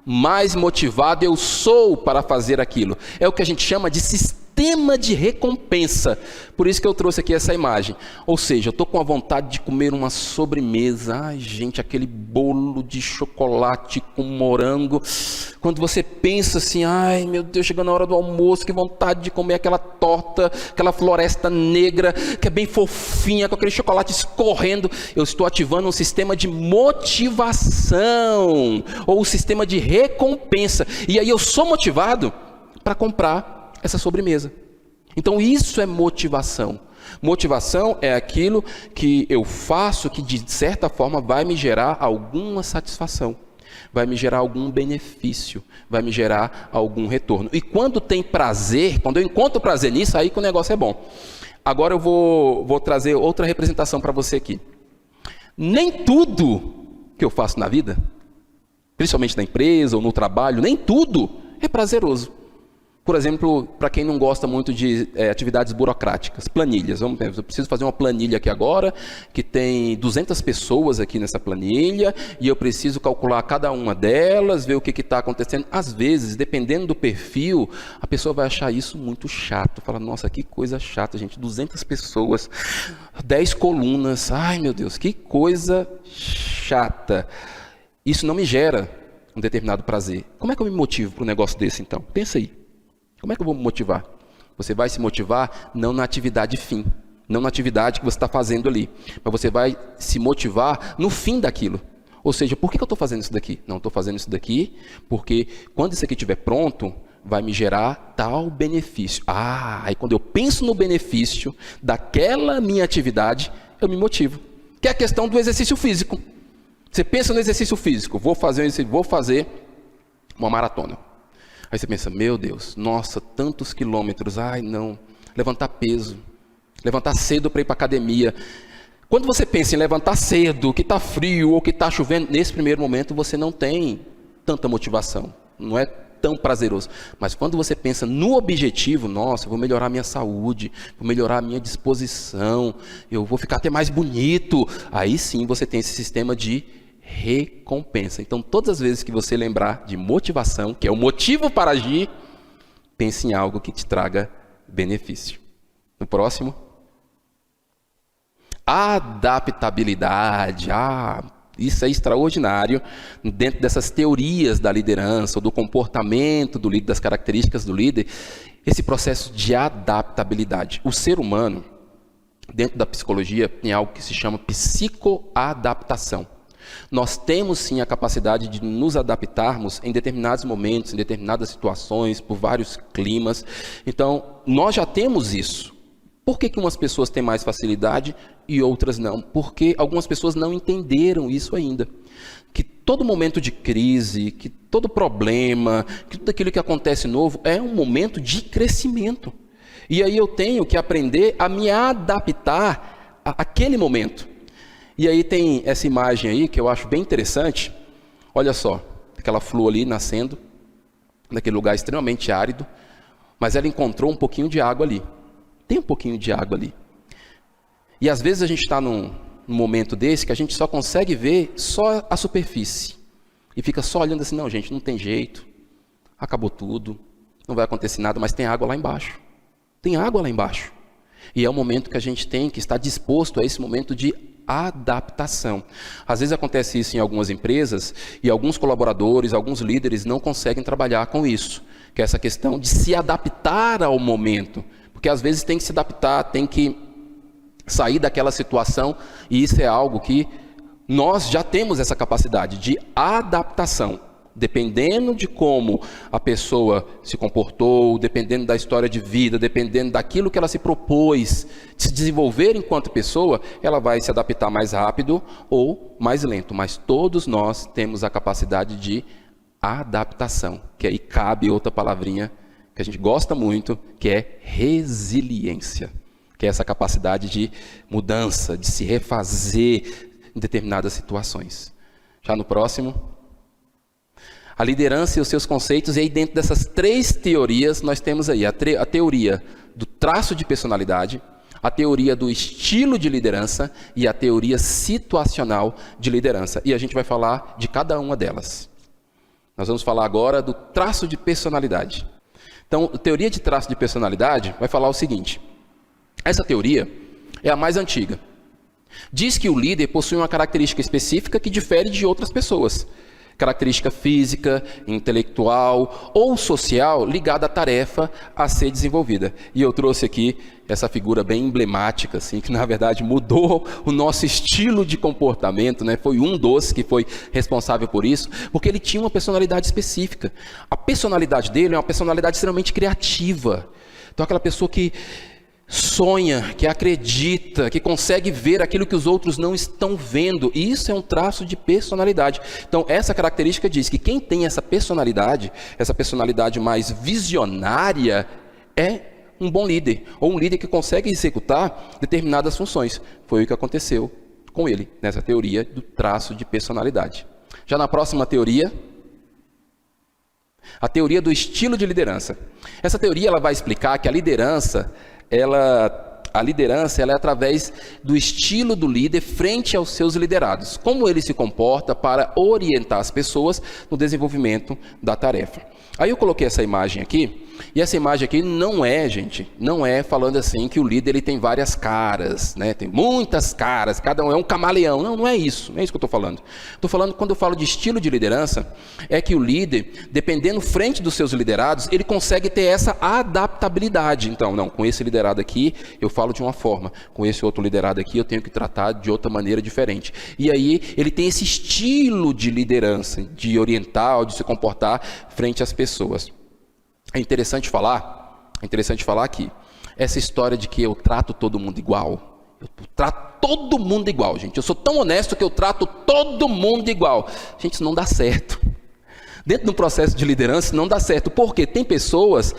mais motivado eu sou para fazer aquilo. É o que a gente chama de sistema de recompensa. Por isso que eu trouxe aqui essa imagem. Ou seja, eu estou com a vontade de comer uma sobremesa. Ai, gente, aquele bolo de chocolate com morango. Quando você pensa assim, ai meu Deus, chegando a hora do almoço, que vontade de comer aquela torta, aquela floresta negra, que é bem fofinha, com aquele chocolate escorrendo. Eu estou ativando um sistema de motivação, ou um sistema de recompensa. E aí eu sou motivado para comprar essa sobremesa. Então isso é motivação. Motivação é aquilo que eu faço que de certa forma vai me gerar alguma satisfação, vai me gerar algum benefício, vai me gerar algum retorno. E quando tem prazer, quando eu encontro prazer nisso, aí que o negócio é bom. Agora eu vou trazer outra representação para você aqui. Nem tudo que eu faço na vida, principalmente na empresa ou no trabalho, nem tudo é prazeroso. Por exemplo, para quem não gosta muito de atividades burocráticas, planilhas. Vamos ver, eu preciso fazer uma planilha aqui agora, que tem 200 pessoas aqui nessa planilha, e eu preciso calcular cada uma delas, ver o que está acontecendo. Às vezes, dependendo do perfil, a pessoa vai achar isso muito chato. Fala, nossa, que coisa chata, gente, 200 pessoas, 10 colunas, ai meu Deus, que coisa chata. Isso não me gera um determinado prazer. Como é que eu me motivo para um negócio desse, então? Pensa aí. Como é que eu vou me motivar? Você vai se motivar não na atividade fim, não na atividade que você está fazendo ali, mas você vai se motivar no fim daquilo. Ou seja, por que eu estou fazendo isso daqui? Não, estou fazendo isso daqui porque quando isso aqui estiver pronto, vai me gerar tal benefício. Aí quando eu penso no benefício daquela minha atividade, eu me motivo. Que é a questão do exercício físico. Você pensa no exercício físico, vou fazer uma maratona. Aí você pensa, meu Deus, nossa, tantos quilômetros, ai não, levantar peso, levantar cedo para ir para a academia. Quando você pensa em levantar cedo, que está frio ou que está chovendo, nesse primeiro momento você não tem tanta motivação, não é tão prazeroso. Mas quando você pensa no objetivo, nossa, eu vou melhorar a minha saúde, vou melhorar a minha disposição, eu vou ficar até mais bonito, aí sim você tem esse sistema de recompensa. Então, todas as vezes que você lembrar de motivação, que é o motivo para agir, pense em algo que te traga benefício. No próximo. Adaptabilidade. Isso é extraordinário dentro dessas teorias da liderança, ou do comportamento do líder, das características do líder, esse processo de adaptabilidade. O ser humano, dentro da psicologia, tem algo que se chama psicoadaptação. Nós temos sim a capacidade de nos adaptarmos em determinados momentos, em determinadas situações, por vários climas. Então, nós já temos isso. Por que umas pessoas têm mais facilidade e outras não? Porque algumas pessoas não entenderam isso ainda. Que todo momento de crise, que todo problema, que tudo aquilo que acontece novo é um momento de crescimento. E aí eu tenho que aprender a me adaptar àquele momento. E aí tem essa imagem aí que eu acho bem interessante. Olha só, aquela flor ali nascendo, naquele lugar extremamente árido, mas ela encontrou um pouquinho de água ali. Tem um pouquinho de água ali. E às vezes a gente está num momento desse que a gente só consegue ver só a superfície. E fica só olhando assim, não gente, não tem jeito. Acabou tudo, não vai acontecer nada, mas tem água lá embaixo. Tem água lá embaixo. E é o momento que a gente tem que estar disposto a esse momento de adaptação. Às vezes acontece isso em algumas empresas e alguns colaboradores, alguns líderes não conseguem trabalhar com isso. Que é essa questão de se adaptar ao momento. Porque às vezes tem que se adaptar, tem que sair daquela situação, e isso é algo que nós já temos essa capacidade de adaptação. Dependendo de como a pessoa se comportou, dependendo da história de vida, dependendo daquilo que ela se propôs de se desenvolver enquanto pessoa, ela vai se adaptar mais rápido ou mais lento. Mas todos nós temos a capacidade de adaptação, que aí cabe outra palavrinha que a gente gosta muito, que é resiliência, que é essa capacidade de mudança, de se refazer em determinadas situações. Já no próximo, a liderança e os seus conceitos, e aí dentro dessas três teorias, nós temos aí a teoria do traço de personalidade, a teoria do estilo de liderança e a teoria situacional de liderança. E a gente vai falar de cada uma delas. Nós vamos falar agora do traço de personalidade. Então, a teoria de traço de personalidade vai falar o seguinte. Essa teoria é a mais antiga. Diz que o líder possui uma característica específica que difere de outras pessoas. Característica física, intelectual ou social ligada à tarefa a ser desenvolvida. E eu trouxe aqui essa figura bem emblemática, assim, que na verdade mudou o nosso estilo de comportamento, né? Foi um dos que foi responsável por isso, porque ele tinha uma personalidade específica. A personalidade dele é uma personalidade extremamente criativa. Então aquela pessoa que sonha, que acredita, que consegue ver aquilo que os outros não estão vendo. E isso é um traço de personalidade. Então, essa característica diz que quem tem essa personalidade mais visionária, é um bom líder, ou um líder que consegue executar determinadas funções. Foi o que aconteceu com ele, nessa teoria do traço de personalidade. Já na próxima teoria, a teoria do estilo de liderança. Essa teoria ela vai explicar que a liderança é através do estilo do líder frente aos seus liderados. Como ele se comporta para orientar as pessoas no desenvolvimento da tarefa. Aí eu coloquei essa imagem aqui, e essa imagem aqui não é falando assim que o líder ele tem várias caras, né? Tem muitas caras, cada um é um camaleão. Não é isso que eu estou falando. Estou falando, quando eu falo de estilo de liderança, é que o líder, dependendo frente dos seus liderados, ele consegue ter essa adaptabilidade. Então, não, com esse liderado aqui, eu falo de uma forma, com esse outro liderado aqui, eu tenho que tratar de outra maneira diferente. E aí, ele tem esse estilo de liderança, de orientar, de se comportar frente às pessoas. É interessante falar que essa história de que eu trato todo mundo igual, eu trato todo mundo igual, gente. Eu sou tão honesto que eu trato todo mundo igual. Gente, isso não dá certo. Dentro do processo de liderança, não dá certo. Porque tem pessoas,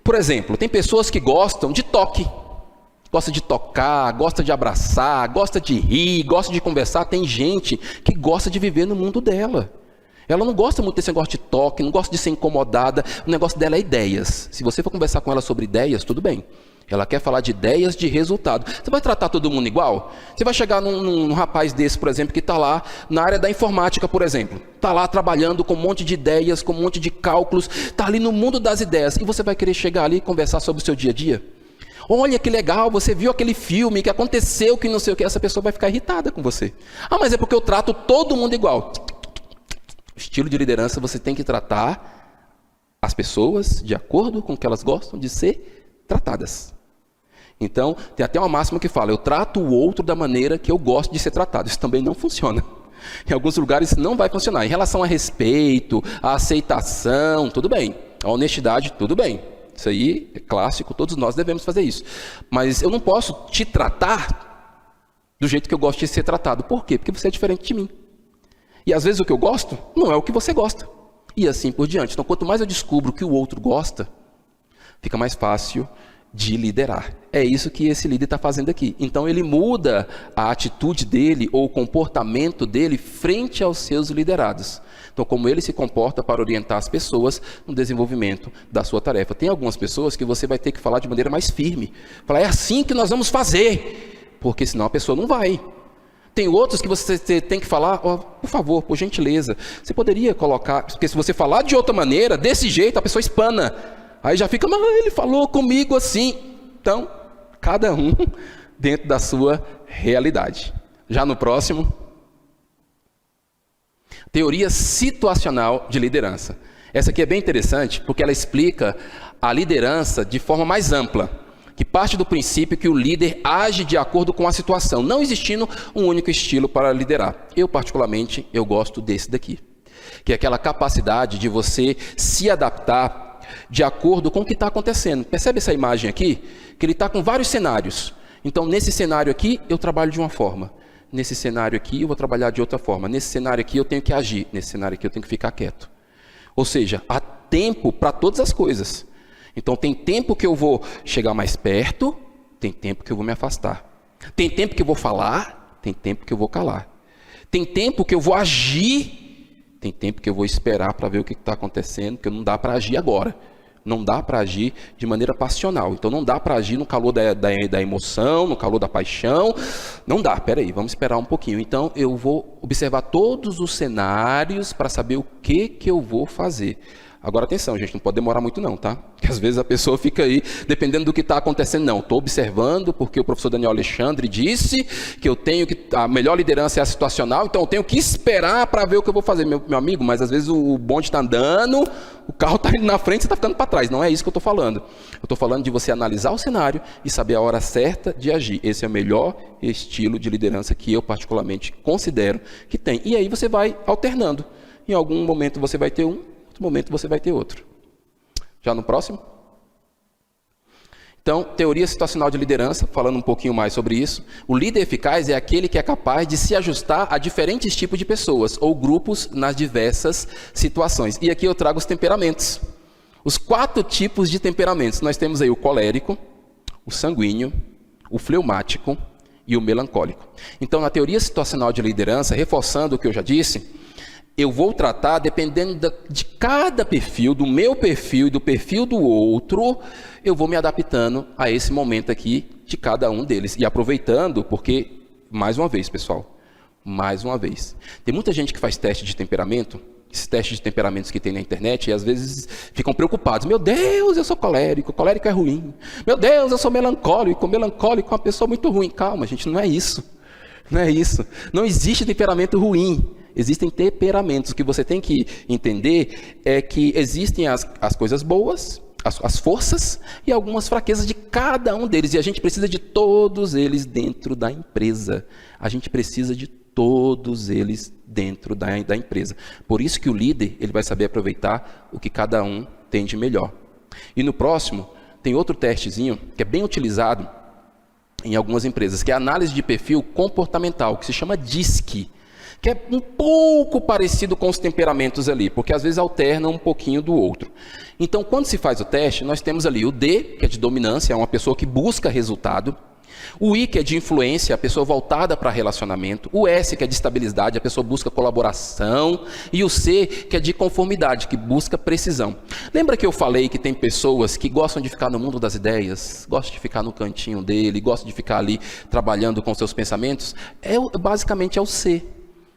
por exemplo, tem pessoas que gostam de toque. gosta de tocar, gosta de abraçar, gosta de rir, gosta de conversar. Tem gente que gosta de viver no mundo dela. Ela não gosta muito desse negócio de toque, não gosta de ser incomodada. O negócio dela é ideias. Se você for conversar com ela sobre ideias, tudo bem. Ela quer falar de ideias de resultado. Você vai tratar todo mundo igual? Você vai chegar num rapaz desse, por exemplo, que está lá na área da informática, por exemplo. Está lá trabalhando com um monte de ideias, com um monte de cálculos. Está ali no mundo das ideias. E você vai querer chegar ali e conversar sobre o seu dia a dia? Olha que legal, você viu aquele filme que aconteceu, que não sei o que. Essa pessoa vai ficar irritada com você. Ah, mas é porque eu trato todo mundo igual. Estilo de liderança, você tem que tratar as pessoas de acordo com o que elas gostam de ser tratadas. Então, tem até uma máxima que fala, eu trato o outro da maneira que eu gosto de ser tratado. Isso também não funciona. Em alguns lugares não vai funcionar. Em relação a respeito, a aceitação, tudo bem. A honestidade, tudo bem. Isso aí é clássico, todos nós devemos fazer isso. Mas eu não posso te tratar do jeito que eu gosto de ser tratado. Por quê? Porque você é diferente de mim. E às vezes o que eu gosto não é o que você gosta. E assim por diante. Então, quanto mais eu descubro o que o outro gosta, fica mais fácil de liderar. É isso que esse líder está fazendo aqui. Então, ele muda a atitude dele ou o comportamento dele frente aos seus liderados. Então, como ele se comporta para orientar as pessoas no desenvolvimento da sua tarefa. Tem algumas pessoas que você vai ter que falar de maneira mais firme. Falar, é assim que nós vamos fazer. Porque senão a pessoa não vai. Tem outros que você tem que falar, por favor, por gentileza, você poderia colocar, porque se você falar de outra maneira, desse jeito, a pessoa espana. Aí já fica, mas ele falou comigo assim. Então, cada um dentro da sua realidade. Já no próximo, teoria situacional de liderança. Essa aqui é bem interessante, porque ela explica a liderança de forma mais ampla. Que parte do princípio que o líder age de acordo com a situação, não existindo um único estilo para liderar. Eu, particularmente, eu gosto desse daqui. Que é aquela capacidade de você se adaptar de acordo com o que está acontecendo. Percebe essa imagem aqui? Que ele está com vários cenários. Então, nesse cenário aqui, eu trabalho de uma forma. Nesse cenário aqui, eu vou trabalhar de outra forma. Nesse cenário aqui, eu tenho que agir. Nesse cenário aqui, eu tenho que ficar quieto. Ou seja, há tempo para todas as coisas. Então, tem tempo que eu vou chegar mais perto, tem tempo que eu vou me afastar. Tem tempo que eu vou falar, tem tempo que eu vou calar. Tem tempo que eu vou agir, tem tempo que eu vou esperar para ver o que está acontecendo, porque não dá para agir agora. Não dá para agir de maneira passional. Então, não dá para agir no calor da emoção, no calor da paixão. Não dá, peraí, vamos esperar um pouquinho. Então, eu vou observar todos os cenários para saber o que eu vou fazer. Agora, atenção, gente, não pode demorar muito não, tá? Porque às vezes a pessoa fica aí, dependendo do que está acontecendo. Não, estou observando porque o professor Daniel Alexandre disse que eu tenho que, a melhor liderança é a situacional, então eu tenho que esperar para ver o que eu vou fazer. Meu amigo, mas às vezes o bonde está andando, o carro está indo na frente e você está ficando para trás. Não é isso que eu estou falando. Eu estou falando de você analisar o cenário e saber a hora certa de agir. Esse é o melhor estilo de liderança que eu particularmente considero que tem. E aí você vai alternando. Em algum momento você vai ter um, outro momento você vai ter outro. Já no próximo? Então, teoria situacional de liderança, falando um pouquinho mais sobre isso. O líder eficaz é aquele que é capaz de se ajustar a diferentes tipos de pessoas ou grupos nas diversas situações. E aqui eu trago os temperamentos. Os 4 tipos de temperamentos. Nós temos aí o colérico, o sanguíneo, o fleumático e o melancólico. Então, na teoria situacional de liderança, reforçando o que eu já disse, eu vou tratar, dependendo de cada perfil, do meu perfil e do perfil do outro, eu vou me adaptando a esse momento aqui de cada um deles. E aproveitando, porque, mais uma vez, pessoal, mais uma vez, tem muita gente que faz teste de temperamento, esses testes de temperamentos que tem na internet, e às vezes ficam preocupados. Meu Deus, eu sou colérico é ruim. Meu Deus, eu sou melancólico é uma pessoa muito ruim. Calma, gente, não é isso. Não é isso. Não existe temperamento ruim. Existem temperamentos. O que você tem que entender é que existem as coisas boas, as forças e algumas fraquezas de cada um deles. E a gente precisa de todos eles dentro da empresa. A gente precisa de todos eles dentro da empresa. Por isso que o líder ele vai saber aproveitar o que cada um tem de melhor. E no próximo, tem outro testezinho que é bem utilizado em algumas empresas, que é a análise de perfil comportamental, que se chama DISC. Que é um pouco parecido com os temperamentos ali, porque às vezes alterna um pouquinho do outro. Então, quando se faz o teste, nós temos ali o D, que é de dominância, é uma pessoa que busca resultado. O I, que é de influência, a pessoa voltada para relacionamento. O S, que é de estabilidade, a pessoa busca colaboração. E o C, que é de conformidade, que busca precisão. Lembra que eu falei que tem pessoas que gostam de ficar no mundo das ideias, gostam de ficar no cantinho dele, gostam de ficar ali trabalhando com seus pensamentos? Basicamente é o C,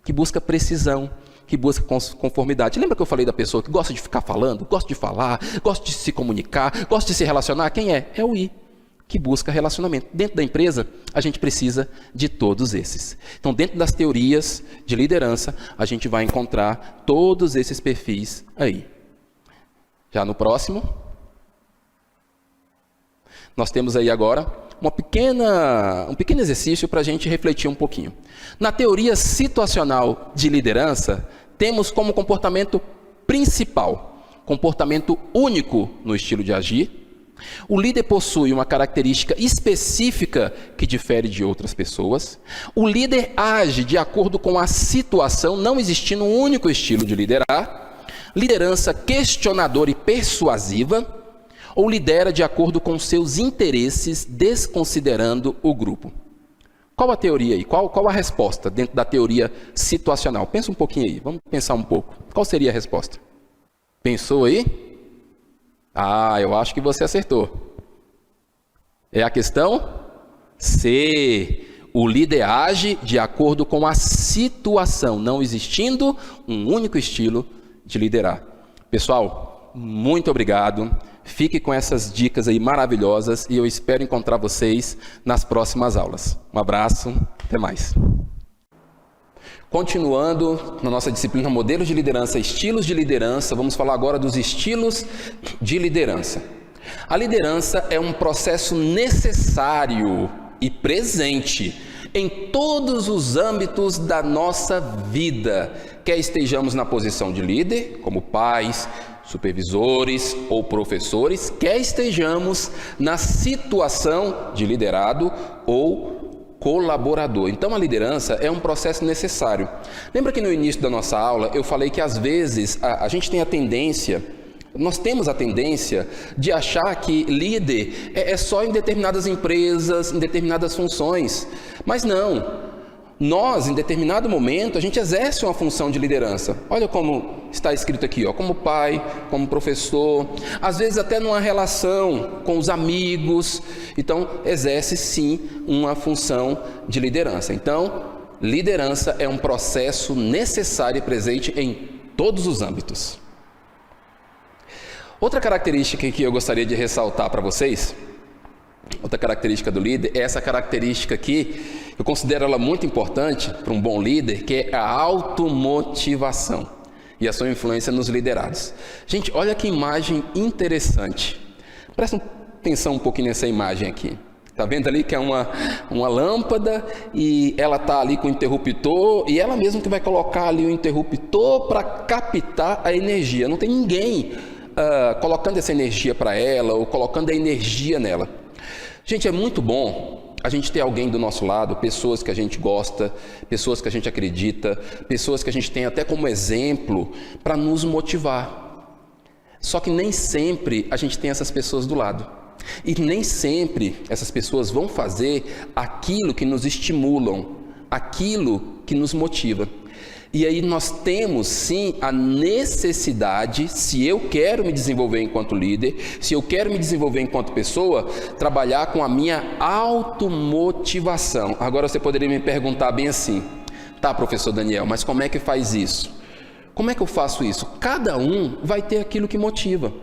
que busca precisão, que busca conformidade. Lembra que eu falei da pessoa que gosta de ficar falando, gosta de falar, gosta de se comunicar, gosta de se relacionar? Quem é? É o I, que busca relacionamento. Dentro da empresa, a gente precisa de todos esses. Então, dentro das teorias de liderança, a gente vai encontrar todos esses perfis aí. Já no próximo, nós temos aí agora um pequeno exercício para a gente refletir um pouquinho. Na teoria situacional de liderança, temos como comportamento principal, comportamento único no estilo de agir. O líder possui uma característica específica que difere de outras pessoas. O líder age de acordo com a situação, não existindo um único estilo de liderar. Liderança questionadora e persuasiva. Ou lidera de acordo com seus interesses, desconsiderando o grupo. Qual a teoria aí? Qual a resposta dentro da teoria situacional? Pensa um pouquinho aí, vamos pensar um pouco. Qual seria a resposta? Pensou aí? Eu acho que você acertou. É a questão C. O líder age de acordo com a situação, não existindo um único estilo de liderar. Pessoal, muito obrigado. Fique com essas dicas aí maravilhosas e eu espero encontrar vocês nas próximas aulas. Um abraço, até mais. Continuando na nossa disciplina Modelos de Liderança, Estilos de Liderança, vamos falar agora dos estilos de liderança. A liderança é um processo necessário e presente em todos os âmbitos da nossa vida, quer estejamos na posição de líder, como pais, supervisores ou professores, quer estejamos na situação de liderado ou colaborador. Então a liderança é um processo necessário. Lembra que no início da nossa aula eu falei que às vezes a gente tem a tendência, nós temos a tendência de achar que líder é só em determinadas empresas, em determinadas funções, mas não. Nós, em determinado momento, a gente exerce uma função de liderança. Olha como está escrito aqui, como pai, como professor, às vezes até numa relação com os amigos. Então, exerce sim uma função de liderança. Então, liderança é um processo necessário e presente em todos os âmbitos. Outra característica que eu gostaria de ressaltar para vocês, outra característica do líder, é essa característica aqui, eu considero ela muito importante para um bom líder, que é a automotivação e a sua influência nos liderados. Gente, olha que imagem interessante. Presta atenção um pouquinho nessa imagem aqui. Está vendo ali que é uma lâmpada e ela está ali com o interruptor e ela mesma que vai colocar ali o interruptor para captar a energia. Não tem ninguém colocando essa energia para ela ou colocando a energia nela. Gente, é muito bom a gente ter alguém do nosso lado, pessoas que a gente gosta, pessoas que a gente acredita, pessoas que a gente tem até como exemplo para nos motivar. Só que nem sempre a gente tem essas pessoas do lado. E nem sempre essas pessoas vão fazer aquilo que nos estimulam, aquilo que nos motiva. E aí nós temos sim a necessidade, se eu quero me desenvolver enquanto líder, se eu quero me desenvolver enquanto pessoa, trabalhar com a minha automotivação. Agora você poderia me perguntar bem assim, tá, professor Daniel, mas como é que faz isso? Como é que eu faço isso? Cada um vai ter aquilo que motiva.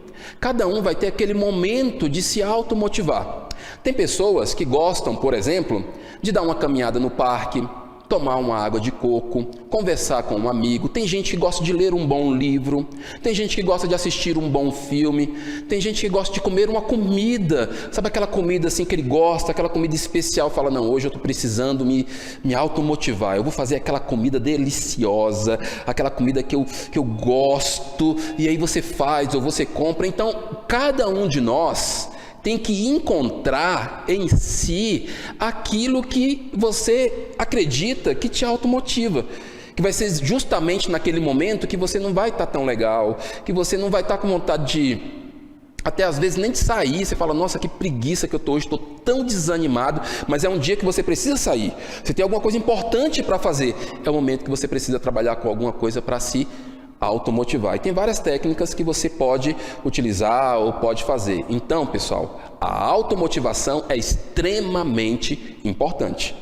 Cada um vai ter aquele momento de se automotivar. Tem pessoas que gostam, por exemplo, de dar uma caminhada no parque, tomar uma água de coco, conversar com um amigo. Tem gente que gosta de ler um bom livro, tem gente que gosta de assistir um bom filme, tem gente que gosta de comer uma comida, sabe aquela comida assim que ele gosta, aquela comida especial, fala, não, hoje eu estou precisando me automotivar, eu vou fazer aquela comida deliciosa, aquela comida que eu gosto, e aí você faz ou você compra. Então, cada um de nós tem que encontrar em si aquilo que você acredita que te automotiva, que vai ser justamente naquele momento que você não vai estar tão legal, que você não vai estar com vontade até às vezes nem de sair, você fala, nossa, que preguiça que eu estou hoje, estou tão desanimado, mas é um dia que você precisa sair, você tem alguma coisa importante para fazer, é o momento que você precisa trabalhar com alguma coisa para se automotivar. E tem várias técnicas que você pode utilizar ou pode fazer. Então, pessoal, a automotivação é extremamente importante.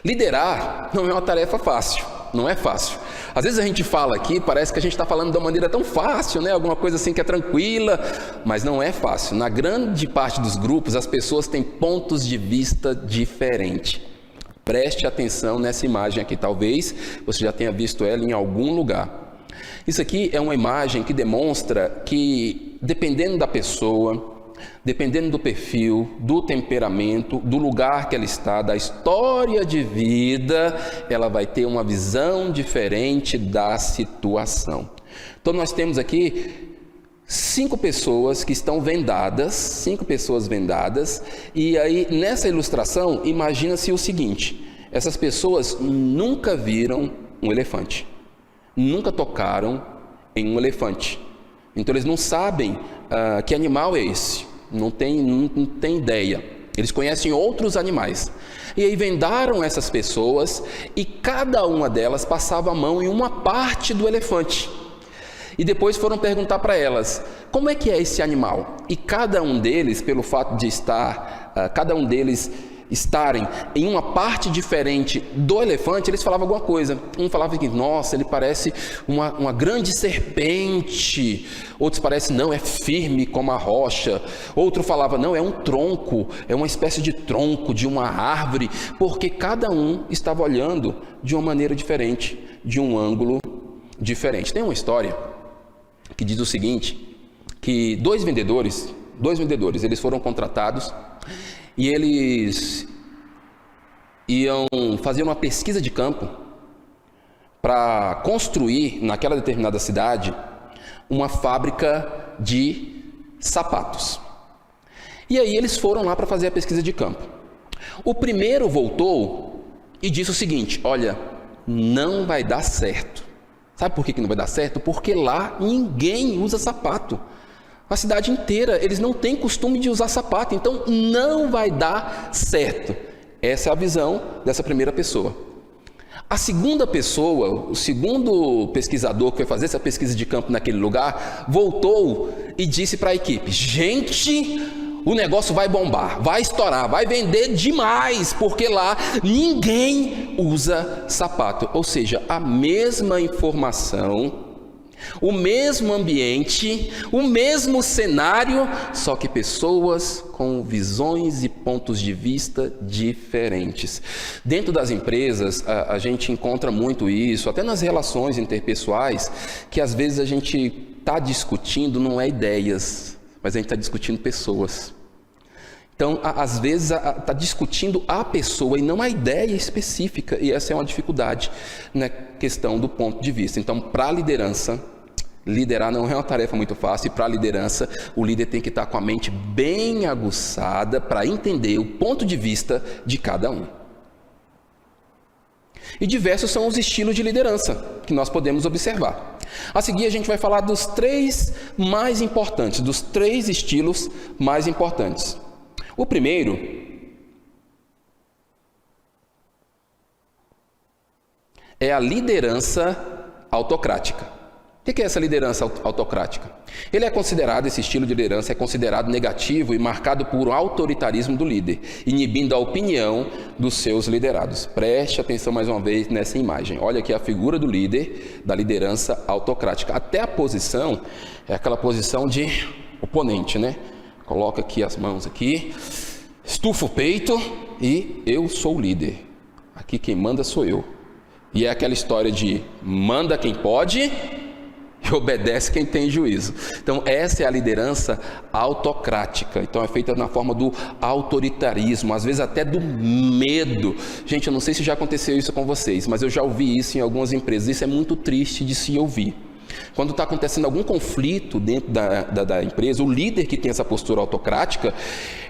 Liderar não é uma tarefa fácil, não é fácil. Às vezes a gente fala aqui, parece que a gente está falando de uma maneira tão fácil, né? Alguma coisa assim que é tranquila, mas não é fácil. Na grande parte dos grupos, as pessoas têm pontos de vista diferentes. Preste atenção nessa imagem aqui, talvez você já tenha visto ela em algum lugar. Isso aqui é uma imagem que demonstra que, dependendo da pessoa, dependendo do perfil, do temperamento, do lugar que ela está, da história de vida, ela vai ter uma visão diferente da situação. Então nós temos aqui 5 pessoas que estão vendadas, 5 pessoas vendadas, e aí nessa ilustração, imagina-se o seguinte, essas pessoas nunca viram um elefante, nunca tocaram em um elefante, então eles não sabem que animal é esse, não tem ideia, eles conhecem outros animais, e aí vendaram essas pessoas, e cada uma delas passava a mão em uma parte do elefante, e depois foram perguntar para elas, como é que é esse animal? E cada um deles, pelo fato de estarem em uma parte diferente do elefante, eles falavam alguma coisa. Um falava que, nossa, ele parece uma grande serpente. Outros parecem, não, é firme como a rocha. Outro falava, não, é um tronco, é uma espécie de tronco de uma árvore, porque cada um estava olhando de uma maneira diferente, de um ângulo diferente. Tem uma história que diz o seguinte, que dois vendedores, eles foram contratados e eles iam fazer uma pesquisa de campo para construir naquela determinada cidade uma fábrica de sapatos. E aí eles foram lá para fazer a pesquisa de campo. O primeiro voltou e disse o seguinte, olha, não vai dar certo. Sabe por que não vai dar certo? Porque lá ninguém usa sapato. A cidade inteira, eles não têm costume de usar sapato, então não vai dar certo. Essa é a visão dessa primeira pessoa. A segunda pessoa, o segundo pesquisador que foi fazer essa pesquisa de campo naquele lugar, voltou e disse para a equipe, gente, o negócio vai bombar, vai estourar, vai vender demais, porque lá ninguém usa sapato. Ou seja, a mesma informação, o mesmo ambiente, o mesmo cenário, só que pessoas com visões e pontos de vista diferentes. Dentro das empresas, a gente encontra muito isso, até nas relações interpessoais, que às vezes a gente está discutindo, não é ideias, mas a gente está discutindo pessoas. Então, às vezes, está discutindo a pessoa e não a ideia específica, e essa é uma dificuldade na questão do ponto de vista. Então, para a liderança, liderar não é uma tarefa muito fácil, e para a liderança, o líder tem que estar com a mente bem aguçada para entender o ponto de vista de cada um. E diversos são os estilos de liderança que nós podemos observar. A seguir, a gente vai falar dos 3 mais importantes, dos 3 estilos mais importantes. O primeiro é a liderança autocrática. O que é essa liderança autocrática? Esse estilo de liderança é considerado negativo e marcado por um autoritarismo do líder, inibindo a opinião dos seus liderados. Preste atenção mais uma vez nessa imagem. Olha aqui a figura do líder, da liderança autocrática. Até a posição é aquela posição de oponente, né? Coloca aqui as mãos aqui, estufa o peito e eu sou o líder. Aqui quem manda sou eu. E é aquela história de manda quem pode e obedece quem tem juízo. Então essa é a liderança autocrática. Então é feita na forma do autoritarismo, às vezes até do medo. Gente, eu não sei se já aconteceu isso com vocês, mas eu já ouvi isso em algumas empresas. Isso é muito triste de se ouvir. Quando está acontecendo algum conflito dentro da empresa, o líder que tem essa postura autocrática,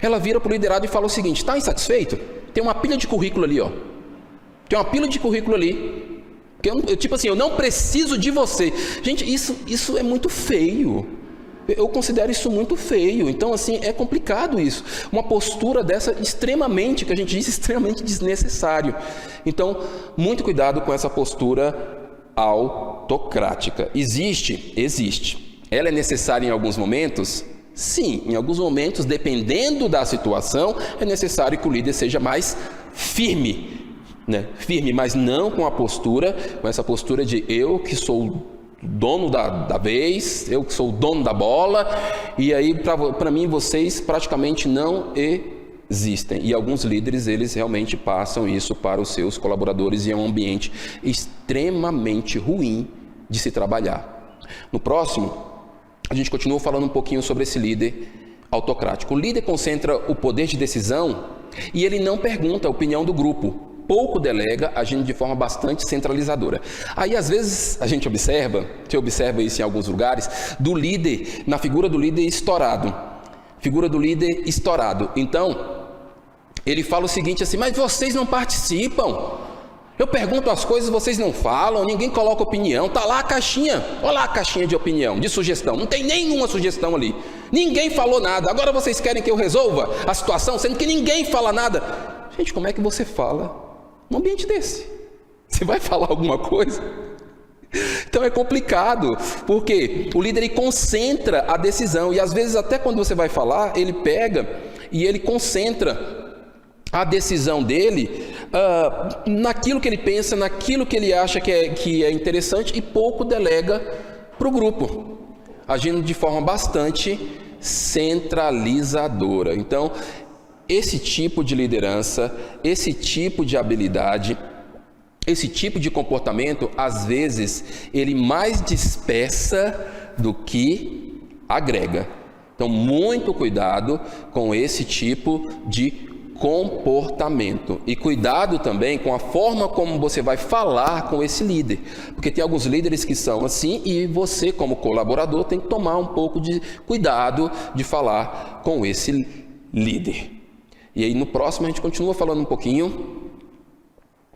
ela vira para o liderado e fala o seguinte, está insatisfeito? Tem uma pilha de currículo ali, ó. Tem uma pilha de currículo ali. Tipo assim, eu não preciso de você. Gente, isso é muito feio. Eu considero isso muito feio. Então, assim, é complicado isso. Uma postura dessa extremamente, que a gente diz, extremamente desnecessário. Então, muito cuidado com essa postura autocrática. Existe? Existe. Ela é necessária em alguns momentos? Sim, em alguns momentos, dependendo da situação, é necessário que o líder seja mais firme, né? Firme, mas não com essa postura de eu que sou o dono da vez, eu que sou o dono da bola, e aí para mim vocês praticamente não existem. E alguns líderes, eles realmente passam isso para os seus colaboradores e é um ambiente extremamente ruim de se trabalhar. No próximo, a gente continua falando um pouquinho sobre esse líder autocrático. O líder concentra o poder de decisão e ele não pergunta a opinião do grupo. Pouco delega, agindo de forma bastante centralizadora. Aí, às vezes, a gente observa isso em alguns lugares, na figura do líder estourado. Então, ele fala o seguinte assim, mas vocês não participam. Eu pergunto as coisas, vocês não falam, ninguém coloca opinião. Tá lá a caixinha, olha lá a caixinha de opinião, de sugestão. Não tem nenhuma sugestão ali. Ninguém falou nada. Agora vocês querem que eu resolva a situação, sendo que ninguém fala nada. Gente, como é que você fala num ambiente desse? Você vai falar alguma coisa? Então é complicado, porque o líder ele concentra a decisão e às vezes até quando você vai falar, ele pega e ele concentra a decisão dele naquilo que ele pensa, naquilo que ele acha que é interessante e pouco delega para o grupo, agindo de forma bastante centralizadora. Então, esse tipo de liderança, esse tipo de habilidade, esse tipo de comportamento, às vezes, ele mais dispersa do que agrega. Então, muito cuidado com esse tipo de comportamento. E cuidado também com a forma como você vai falar com esse líder. Porque tem alguns líderes que são assim e você, como colaborador, tem que tomar um pouco de cuidado de falar com esse líder. E aí no próximo a gente continua falando um pouquinho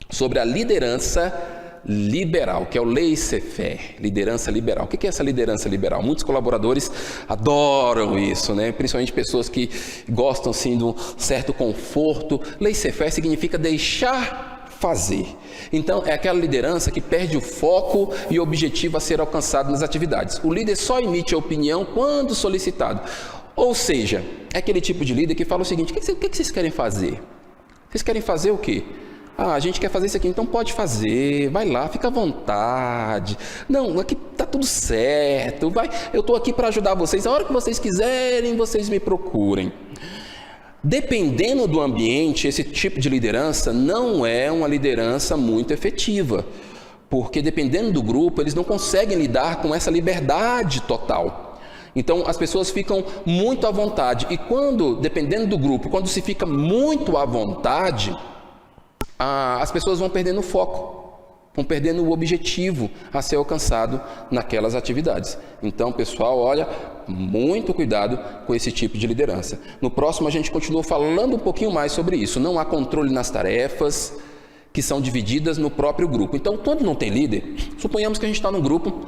sobre a liderança liberal, que é o laissez-faire, liderança liberal. O que é essa liderança liberal? Muitos colaboradores adoram isso, né? Principalmente pessoas que gostam assim, de um certo conforto. Laissez-faire significa deixar fazer. Então, é aquela liderança que perde o foco e o objetivo a ser alcançado nas atividades. O líder só emite a opinião quando solicitado. Ou seja, é aquele tipo de líder que fala o seguinte, o que vocês querem fazer? Vocês querem fazer o quê? A gente quer fazer isso aqui, então pode fazer, vai lá, fica à vontade. Não, aqui tá tudo certo, eu estou aqui para ajudar vocês, a hora que vocês quiserem, vocês me procurem. Dependendo do ambiente, esse tipo de liderança não é uma liderança muito efetiva, porque dependendo do grupo, eles não conseguem lidar com essa liberdade total. Então, as pessoas ficam muito à vontade, e dependendo do grupo, quando se fica muito à vontade, as pessoas vão perdendo o foco, vão perdendo o objetivo a ser alcançado naquelas atividades. Então, pessoal, olha, muito cuidado com esse tipo de liderança. No próximo, a gente continua falando um pouquinho mais sobre isso. Não há controle nas tarefas que são divididas no próprio grupo. Então, quando não tem líder, suponhamos que a gente está num grupo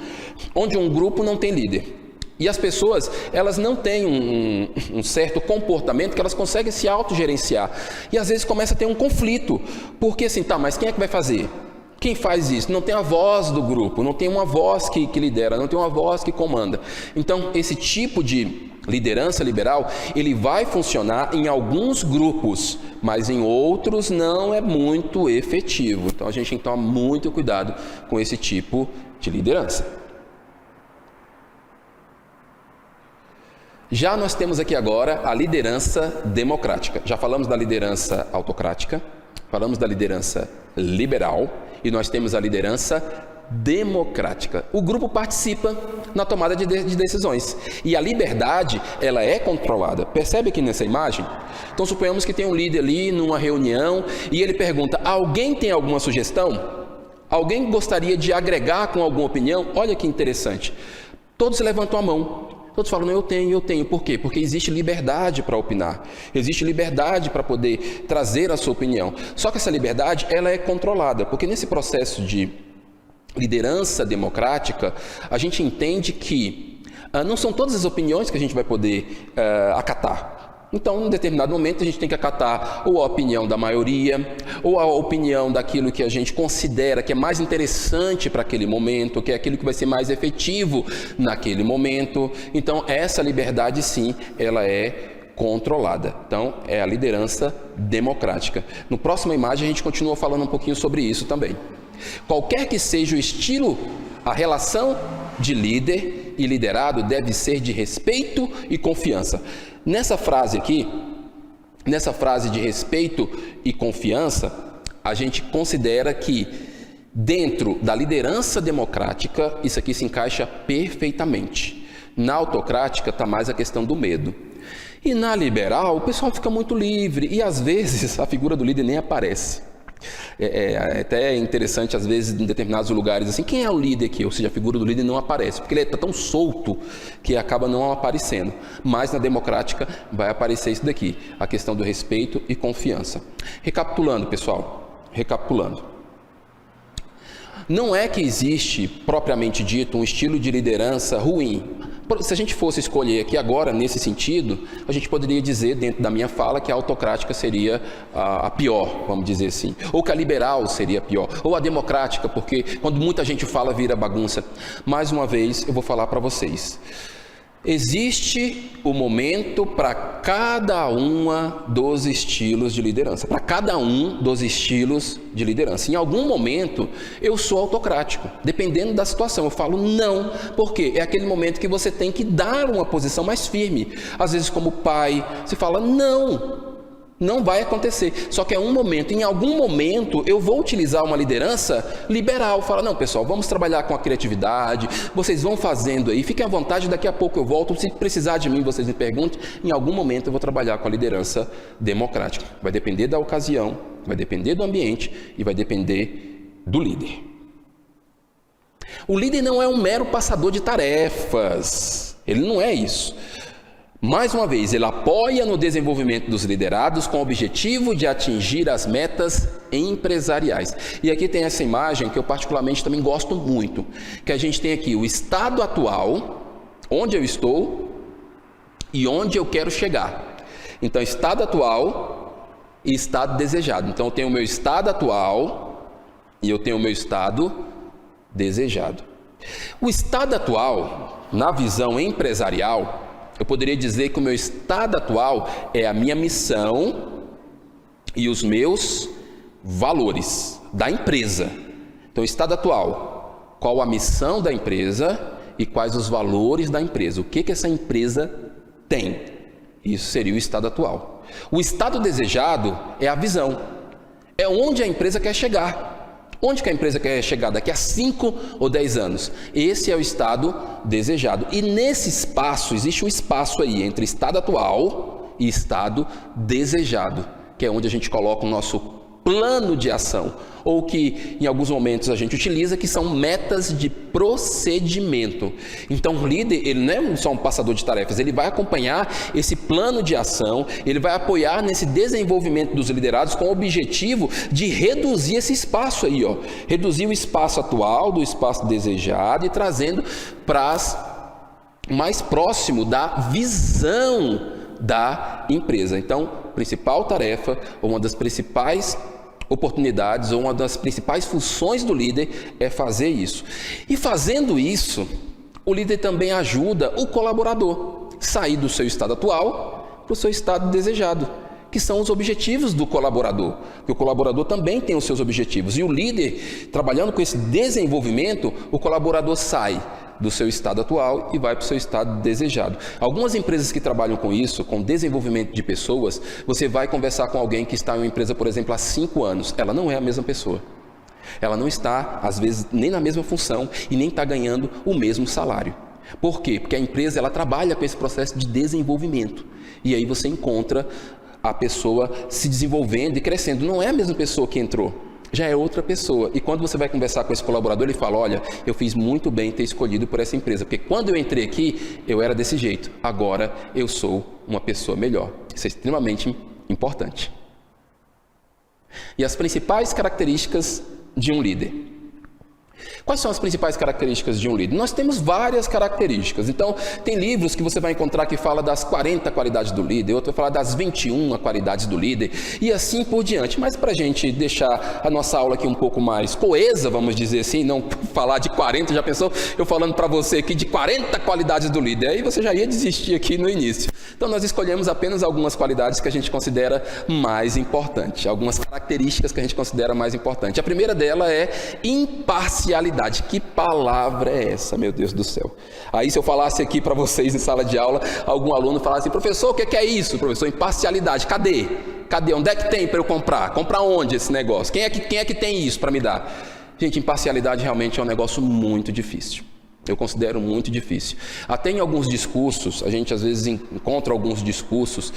onde um grupo não tem líder. E as pessoas, elas não têm um certo comportamento que elas conseguem se autogerenciar. E às vezes começa a ter um conflito. Porque assim, mas quem é que vai fazer? Quem faz isso? Não tem a voz do grupo, não tem uma voz que lidera, não tem uma voz que comanda. Então, esse tipo de liderança liberal, ele vai funcionar em alguns grupos, mas em outros não é muito efetivo. Então, a gente tem que tomar muito cuidado com esse tipo de liderança. Já nós temos aqui agora a liderança democrática. Já falamos da liderança autocrática, falamos da liderança liberal e nós temos a liderança democrática. O grupo participa na tomada de decisões e a liberdade, ela é controlada. Percebe aqui nessa imagem? Então, suponhamos que tem um líder ali numa reunião e ele pergunta, alguém tem alguma sugestão? Alguém gostaria de agregar com alguma opinião? Olha que interessante. Todos levantam a mão. Todos falam, eu tenho. Por quê? Porque existe liberdade para opinar. Existe liberdade para poder trazer a sua opinião. Só que essa liberdade, ela é controlada. Porque nesse processo de liderança democrática, a gente entende que não são todas as opiniões que a gente vai poder acatar. Então, em determinado momento, a gente tem que acatar ou a opinião da maioria, ou a opinião daquilo que a gente considera que é mais interessante para aquele momento, que é aquilo que vai ser mais efetivo naquele momento. Então, essa liberdade, sim, ela é controlada. Então, é a liderança democrática. No próxima imagem, a gente continua falando um pouquinho sobre isso também. Qualquer que seja o estilo, a relação de líder e liderado deve ser de respeito e confiança. Nessa frase aqui, nessa frase de respeito e confiança, a gente considera que dentro da liderança democrática, isso aqui se encaixa perfeitamente. Na autocrática está mais a questão do medo. E na liberal, o pessoal fica muito livre e às vezes a figura do líder nem aparece. É até interessante, às vezes, em determinados lugares, assim, quem é o líder aqui? Ou seja, a figura do líder não aparece, porque ele está tão solto que acaba não aparecendo. Mas na democrática vai aparecer isso daqui, a questão do respeito e confiança. Recapitulando, pessoal, recapitulando. Não é que existe, propriamente dito, um estilo de liderança ruim. Se a gente fosse escolher aqui agora, nesse sentido, a gente poderia dizer, dentro da minha fala, que a autocrática seria a pior, vamos dizer assim. Ou que a liberal seria a pior. Ou a democrática, porque quando muita gente fala, vira bagunça. Mais uma vez, eu vou falar para vocês. Existe o momento para cada uma dos estilos de liderança, para cada um dos estilos de liderança. Em algum momento eu sou autocrático, dependendo da situação. Eu falo não, porque é aquele momento que você tem que dar uma posição mais firme. Às vezes, como pai, você fala não. Não vai acontecer, só que é um momento, em algum momento eu vou utilizar uma liderança liberal, fala, não pessoal, vamos trabalhar com a criatividade, vocês vão fazendo aí, fiquem à vontade, daqui a pouco eu volto, se precisar de mim vocês me perguntem, em algum momento eu vou trabalhar com a liderança democrática, vai depender da ocasião, vai depender do ambiente e vai depender do líder. O líder não é um mero passador de tarefas, ele não é isso. Mais uma vez, ele apoia no desenvolvimento dos liderados com o objetivo de atingir as metas empresariais. E aqui tem essa imagem que eu particularmente também gosto muito, que a gente tem aqui o estado atual, onde eu estou e onde eu quero chegar. Então, estado atual e estado desejado. Então, eu tenho o meu estado atual e eu tenho o meu estado desejado. O estado atual, na visão empresarial, eu poderia dizer que o meu estado atual é a minha missão e os meus valores da empresa. Então, estado atual, qual a missão da empresa e quais os valores da empresa. O que essa empresa tem? Isso seria o estado atual. O estado desejado é a visão. É onde a empresa quer chegar. Onde que a empresa quer chegar daqui a 5 ou 10 anos? Esse é o estado desejado. E nesse espaço, existe um espaço aí entre estado atual e estado desejado, que é onde a gente coloca o nosso plano de ação, ou que em alguns momentos a gente utiliza, que são metas de procedimento. Então o líder, ele não é só um passador de tarefas, ele vai acompanhar esse plano de ação, ele vai apoiar nesse desenvolvimento dos liderados com o objetivo de reduzir esse espaço aí, ó, reduzir o espaço atual do espaço desejado e trazendo para mais próximo da visão da empresa. Então, principal tarefa, ou uma das principais oportunidades, ou uma das principais funções do líder é fazer isso. E fazendo isso, o líder também ajuda o colaborador a sair do seu estado atual para o seu estado desejado, que são os objetivos do colaborador, que o colaborador também tem os seus objetivos. E o líder, trabalhando com esse desenvolvimento, o colaborador sai do seu estado atual e vai para o seu estado desejado. Algumas empresas que trabalham com isso, com desenvolvimento de pessoas, você vai conversar com alguém que está em uma empresa, por exemplo, há 5 anos, ela não é a mesma pessoa. Ela não está, às vezes, nem na mesma função e nem está ganhando o mesmo salário. Por quê? Porque a empresa, ela trabalha com esse processo de desenvolvimento. E aí você encontra a pessoa se desenvolvendo e crescendo. Não é a mesma pessoa que entrou, já é outra pessoa. E quando você vai conversar com esse colaborador, ele fala, olha, eu fiz muito bem ter escolhido por essa empresa, porque quando eu entrei aqui, eu era desse jeito, agora eu sou uma pessoa melhor. Isso é extremamente importante. E as principais características de um líder. Quais são as principais características de um líder? Nós temos várias características. Então, tem livros que você vai encontrar que fala das 40 qualidades do líder, outro vai falar das 21 qualidades do líder, e assim por diante. Mas para a gente deixar a nossa aula aqui um pouco mais coesa, vamos dizer assim, não falar de 40, já pensou? Eu falando para você aqui de 40 qualidades do líder, aí você já ia desistir aqui no início. Então, nós escolhemos apenas algumas qualidades que a gente considera mais importantes, algumas características que a gente considera mais importantes. A primeira dela é imparcialidade. Que palavra é essa, meu Deus do céu? Aí se eu falasse aqui para vocês em sala de aula, algum aluno falasse assim, professor, o que é isso? Professor, imparcialidade, cadê? Onde é que tem para eu comprar? Comprar onde esse negócio? Quem é que tem isso para me dar? Gente, imparcialidade realmente é um negócio muito difícil. Eu considero muito difícil. Até em alguns discursos, a gente às vezes encontra alguns discursos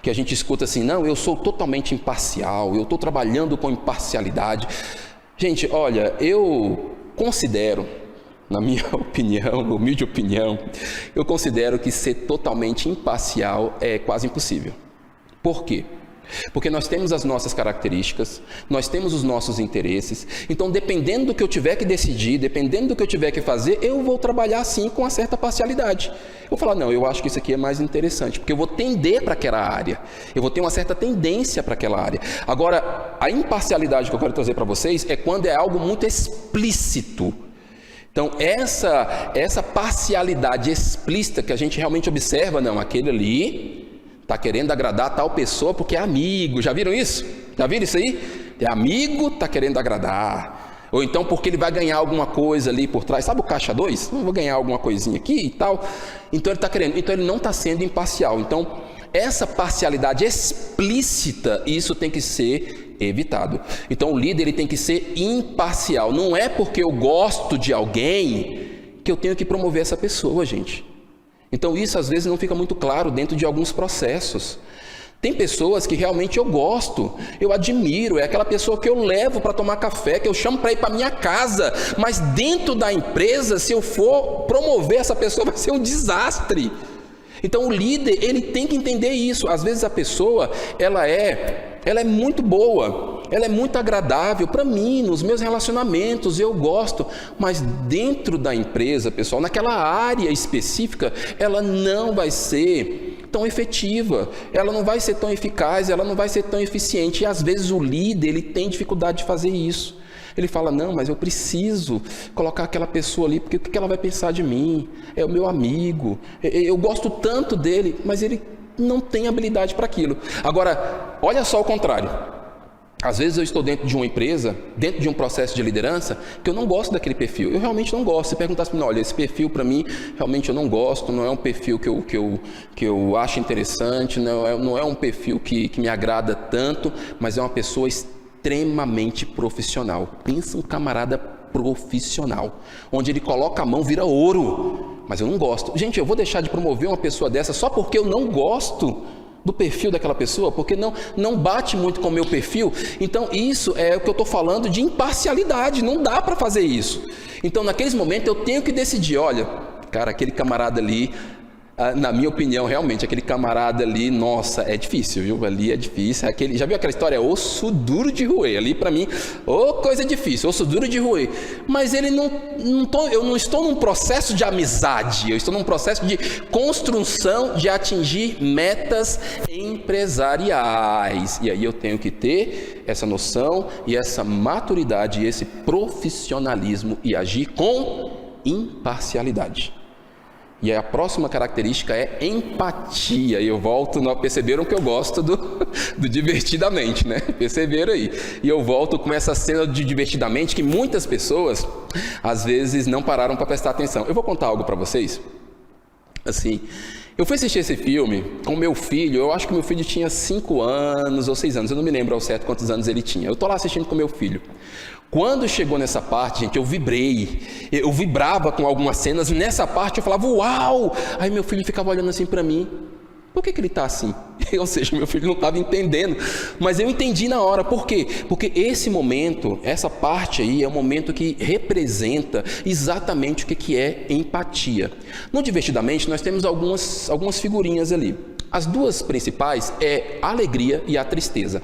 que a gente escuta assim, não, eu sou totalmente imparcial, eu estou trabalhando com imparcialidade. Gente, olha, eu considero, na minha opinião, humilde opinião, eu considero que ser totalmente imparcial é quase impossível. Por quê? Porque nós temos as nossas características, nós temos os nossos interesses, então dependendo do que eu tiver que decidir, dependendo do que eu tiver que fazer, eu vou trabalhar sim com uma certa parcialidade. Eu vou falar, não, eu acho que isso aqui é mais interessante, porque eu vou tender para aquela área, eu vou ter uma certa tendência para aquela área. Agora, a imparcialidade que eu quero trazer para vocês é quando é algo muito explícito. Então, essa parcialidade explícita que a gente realmente observa, não, aquele ali está querendo agradar tal pessoa porque é amigo. Já viram isso? Já viram isso aí? É amigo, está querendo agradar. Ou então porque ele vai ganhar alguma coisa ali por trás. Sabe o caixa 2? Vou ganhar alguma coisinha aqui e tal. Então ele está querendo. Então ele não está sendo imparcial. Então essa parcialidade explícita, isso tem que ser evitado. Então o líder ele tem que ser imparcial. Não é porque eu gosto de alguém que eu tenho que promover essa pessoa, gente. Então isso às vezes não fica muito claro dentro de alguns processos. Tem pessoas que realmente eu gosto, eu admiro, é aquela pessoa que eu levo para tomar café, que eu chamo para ir para minha casa, mas dentro da empresa, se eu for promover essa pessoa, vai ser um desastre. Então o líder, ele tem que entender isso. Às vezes a pessoa, ela é muito boa, ela é muito agradável para mim, nos meus relacionamentos, eu gosto, mas dentro da empresa, pessoal, naquela área específica, ela não vai ser tão efetiva, ela não vai ser tão eficaz, ela não vai ser tão eficiente. E às vezes o líder, ele tem dificuldade de fazer isso. Ele fala, não, mas eu preciso colocar aquela pessoa ali, porque o que ela vai pensar de mim? É o meu amigo, eu gosto tanto dele, mas ele não tem habilidade para aquilo. Agora, olha só o contrário. Às vezes eu estou dentro de uma empresa, dentro de um processo de liderança, que eu não gosto daquele perfil. Eu realmente não gosto. Se perguntasse para mim, olha, esse perfil para mim, realmente eu não gosto, não é um perfil que eu acho interessante, não é um perfil que me agrada tanto, mas é uma pessoa extremamente profissional. Pensa um camarada profissional, onde ele coloca a mão, vira ouro, mas eu não gosto. Gente, eu vou deixar de promover uma pessoa dessa só porque eu não gosto do perfil daquela pessoa, porque não bate muito com o meu perfil. Então isso é o que eu estou falando de imparcialidade, não dá para fazer isso. Então naqueles momentos eu tenho que decidir, olha, cara, aquele camarada ali, na minha opinião, realmente, aquele camarada ali, nossa, é difícil, viu? Ali é difícil. Já viu aquela história? Osso duro de roer. Ali, para mim, coisa difícil, osso duro de roer. Mas eu não estou num processo de amizade, eu estou num processo de construção, de atingir metas empresariais. E aí eu tenho que ter essa noção e essa maturidade e esse profissionalismo e agir com imparcialidade. E a próxima característica é empatia. E eu volto, perceberam que eu gosto do divertidamente, né? Perceberam aí? E eu volto com essa cena de divertidamente que muitas pessoas, às vezes, não pararam para prestar atenção. Eu vou contar algo para vocês. Assim, eu fui assistir esse filme com meu filho, eu acho que meu filho tinha 5 anos ou 6 anos, eu não me lembro ao certo quantos anos ele tinha. Eu estou lá assistindo com meu filho. Quando chegou nessa parte, gente, eu vibrava com algumas cenas, nessa parte eu falava, uau! Aí meu filho ficava olhando assim para mim, por que ele está assim? Ou seja, meu filho não estava entendendo, mas eu entendi na hora. Por quê? Porque esse momento, essa parte aí é um momento que representa exatamente o que é empatia. No Divertidamente nós temos algumas figurinhas ali. As duas principais é a alegria e a tristeza.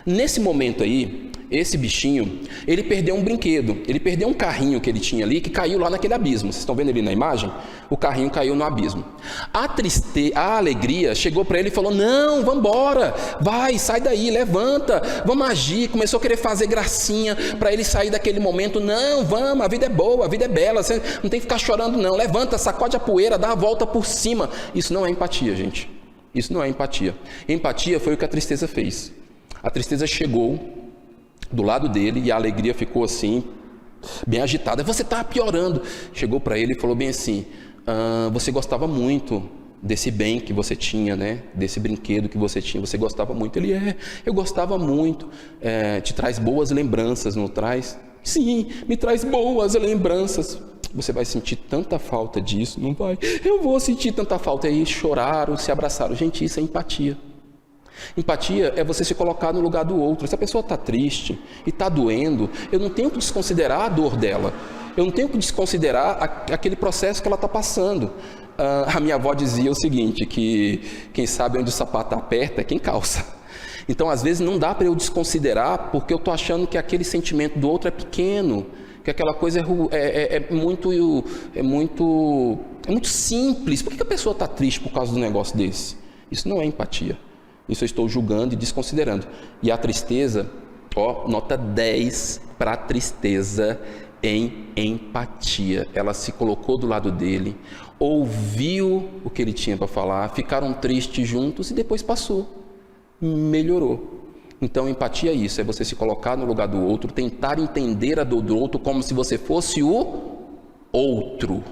Nesse momento aí, esse bichinho, ele perdeu um brinquedo, ele perdeu um carrinho que ele tinha ali, que caiu lá naquele abismo. Vocês estão vendo ali na imagem? O carrinho caiu no abismo. A alegria chegou para ele e falou: não, vamos embora, vai, sai daí, levanta, vamos agir. Começou a querer fazer gracinha para ele sair daquele momento. Não, vamos, a vida é boa, a vida é bela, você não tem que ficar chorando não, levanta, sacode a poeira, dá a volta por cima. Isso não é empatia, gente. Isso não é empatia. Empatia foi o que a tristeza fez. A tristeza chegou do lado dele e a alegria ficou assim, bem agitada. Você está piorando. Chegou para ele e falou bem assim: você gostava muito desse bem que você tinha, né? Desse brinquedo que você tinha, você gostava muito. Ele: eu gostava muito. Te traz boas lembranças, não traz? Sim, me traz boas lembranças. Você vai sentir tanta falta disso? Não vai? Eu vou sentir tanta falta. E aí choraram, se abraçaram. Gente, isso é empatia. Empatia é você se colocar no lugar do outro. Se a pessoa está triste e está doendo, eu não tenho que desconsiderar a dor dela. Eu não tenho que desconsiderar aquele processo que ela está passando. A minha avó dizia o seguinte, que quem sabe onde o sapato aperta é quem calça. Então, às vezes, não dá para eu desconsiderar porque eu estou achando que aquele sentimento do outro é pequeno, que aquela coisa é muito simples. Por que a pessoa está triste por causa do negócio desse? Isso não é empatia. Isso eu estou julgando e desconsiderando. E a tristeza, nota 10 para a tristeza em empatia. Ela se colocou do lado dele, ouviu o que ele tinha para falar, ficaram tristes juntos e depois passou, melhorou. Então, empatia é isso, é você se colocar no lugar do outro, tentar entender a dor do outro como se você fosse o outro.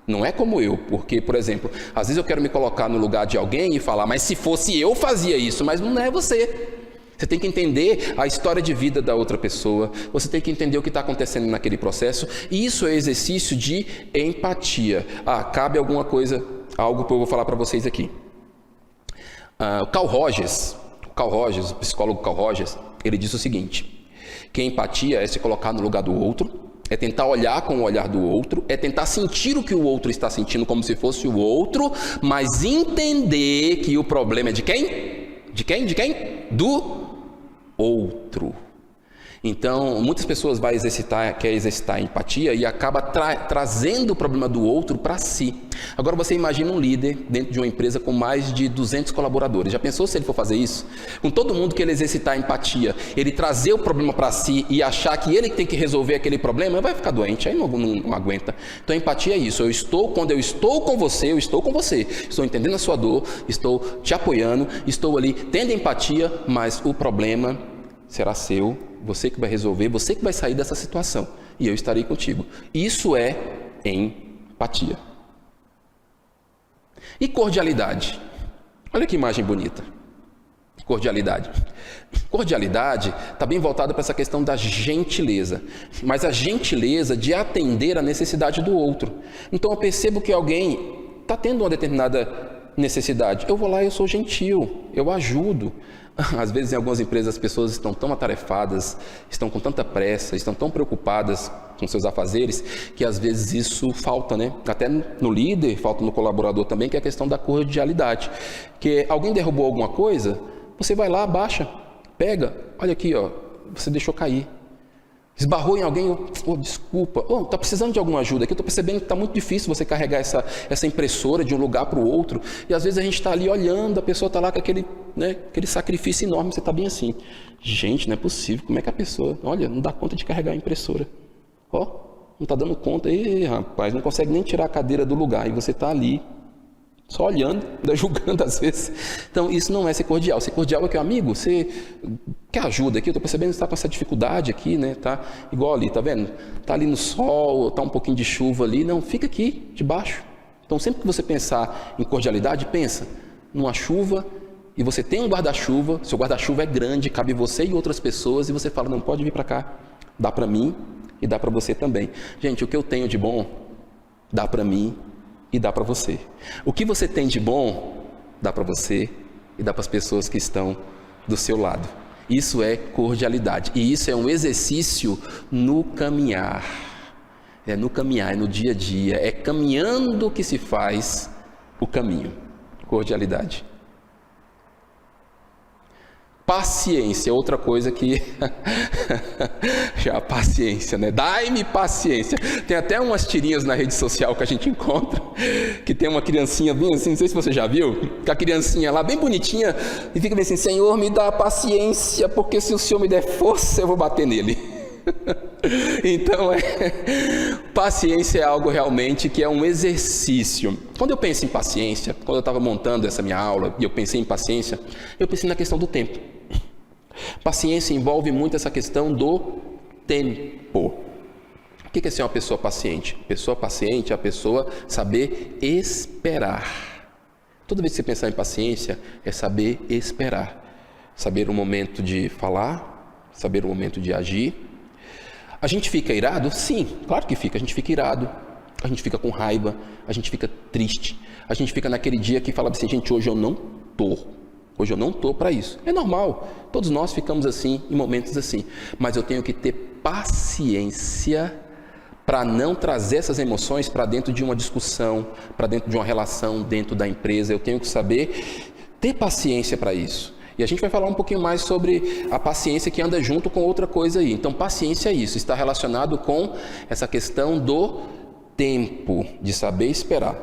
Não é como eu, porque, por exemplo, às vezes eu quero me colocar no lugar de alguém e falar: mas se fosse eu fazia isso, mas não é você. Você tem que entender a história de vida da outra pessoa, você tem que entender o que está acontecendo naquele processo, e isso é exercício de empatia. Cabe alguma coisa, algo que eu vou falar para vocês aqui. O Carl Rogers, o psicólogo Carl Rogers, ele diz o seguinte: que a empatia é se colocar no lugar do outro, é tentar olhar com o olhar do outro, é tentar sentir o que o outro está sentindo como se fosse o outro, mas entender que o problema é de quem? De quem? De quem? Do outro. Então, muitas pessoas querem exercitar a empatia e acaba trazendo o problema do outro para si. Agora você imagina um líder dentro de uma empresa com mais de 200 colaboradores. Já pensou se ele for fazer isso? Com todo mundo que ele exercitar a empatia, ele trazer o problema para si e achar que ele tem que resolver aquele problema, ele vai ficar doente, aí não aguenta. Então a empatia é isso, quando eu estou com você, eu estou com você. Estou entendendo a sua dor, estou te apoiando, estou ali tendo empatia, mas o problema será seu, você que vai resolver, você que vai sair dessa situação, e eu estarei contigo. Isso é empatia. E cordialidade? Olha que imagem bonita. Cordialidade. Cordialidade está bem voltada para essa questão da gentileza, mas a gentileza de atender a necessidade do outro. Então eu percebo que alguém está tendo uma determinada necessidade, eu vou lá e eu sou gentil, eu ajudo. Às vezes em algumas empresas as pessoas estão tão atarefadas, estão com tanta pressa, estão tão preocupadas com seus afazeres, que às vezes isso falta, né? Até no líder, falta no colaborador também, que é a questão da cordialidade. Que alguém derrubou alguma coisa, você vai lá, abaixa, pega, olha aqui, você deixou cair. Esbarrou em alguém, desculpa, está precisando de alguma ajuda aqui, eu estou percebendo que está muito difícil você carregar essa impressora de um lugar para o outro, e às vezes a gente está ali olhando, a pessoa está lá com aquele sacrifício enorme, você está bem assim, gente, não é possível, como é que a pessoa, olha, não dá conta de carregar a impressora, não está dando conta, rapaz, não consegue nem tirar a cadeira do lugar, e você está ali, só olhando, ainda julgando às vezes. Então isso não é ser cordial. Ser cordial é que, amigo, você quer ajuda aqui? Eu estou percebendo que você está com essa dificuldade aqui, né? Tá igual ali, tá vendo? Tá ali no sol, tá um pouquinho de chuva ali. Não, fica aqui, debaixo. Então sempre que você pensar em cordialidade, pensa numa chuva e você tem um guarda-chuva, seu guarda-chuva é grande, cabe você e outras pessoas, e você fala: não, pode vir para cá, dá para mim e dá para você também. Gente, o que eu tenho de bom, dá para mim e dá para você. O que você tem de bom, dá para você e dá para as pessoas que estão do seu lado. Isso é cordialidade. E isso é um exercício no caminhar. É no caminhar, é no dia a dia. É caminhando que se faz o caminho. Cordialidade. Paciência, outra coisa que... Já, paciência, né? Dai-me paciência. Tem até umas tirinhas na rede social que a gente encontra, que tem uma criancinha bem assim, não sei se você já viu, que a criancinha lá, bem bonitinha, e fica bem assim, Senhor, me dá paciência, porque se o Senhor me der força, eu vou bater nele. Então, paciência é algo realmente que é um exercício. Quando eu penso em paciência, quando eu estava montando essa minha aula, e eu pensei em paciência, eu pensei na questão do tempo. Paciência envolve muito essa questão do tempo. O que é ser uma pessoa paciente? Pessoa paciente é a pessoa saber esperar. Toda vez que você pensar em paciência, é saber esperar. Saber o momento de falar, saber o momento de agir. A gente fica irado? Sim, claro que fica. A gente fica irado, a gente fica com raiva, a gente fica triste, a gente fica naquele dia que fala assim, gente, hoje eu não tô para isso. É normal, todos nós ficamos assim, em momentos assim. Mas eu tenho que ter paciência para não trazer essas emoções para dentro de uma discussão, para dentro de uma relação dentro da empresa. Eu tenho que saber ter paciência para isso. E a gente vai falar um pouquinho mais sobre a paciência que anda junto com outra coisa aí. Então, paciência é isso, está relacionado com essa questão do tempo, de saber esperar.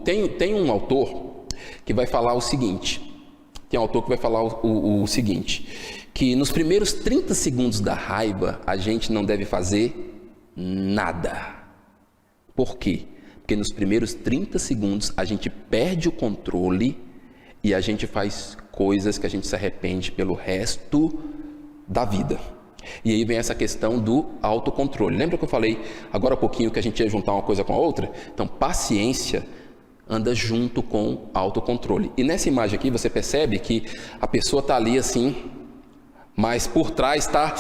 Tem um autor que vai falar o seguinte, que nos primeiros 30 segundos da raiva, a gente não deve fazer nada. Por quê? Porque nos primeiros 30 segundos, a gente perde o controle e a gente faz coisas que a gente se arrepende pelo resto da vida. E aí vem essa questão do autocontrole. Lembra que eu falei agora há pouquinho que a gente ia juntar uma coisa com a outra? Então, paciência anda junto com autocontrole. E nessa imagem aqui você percebe que a pessoa está ali assim, mas por trás está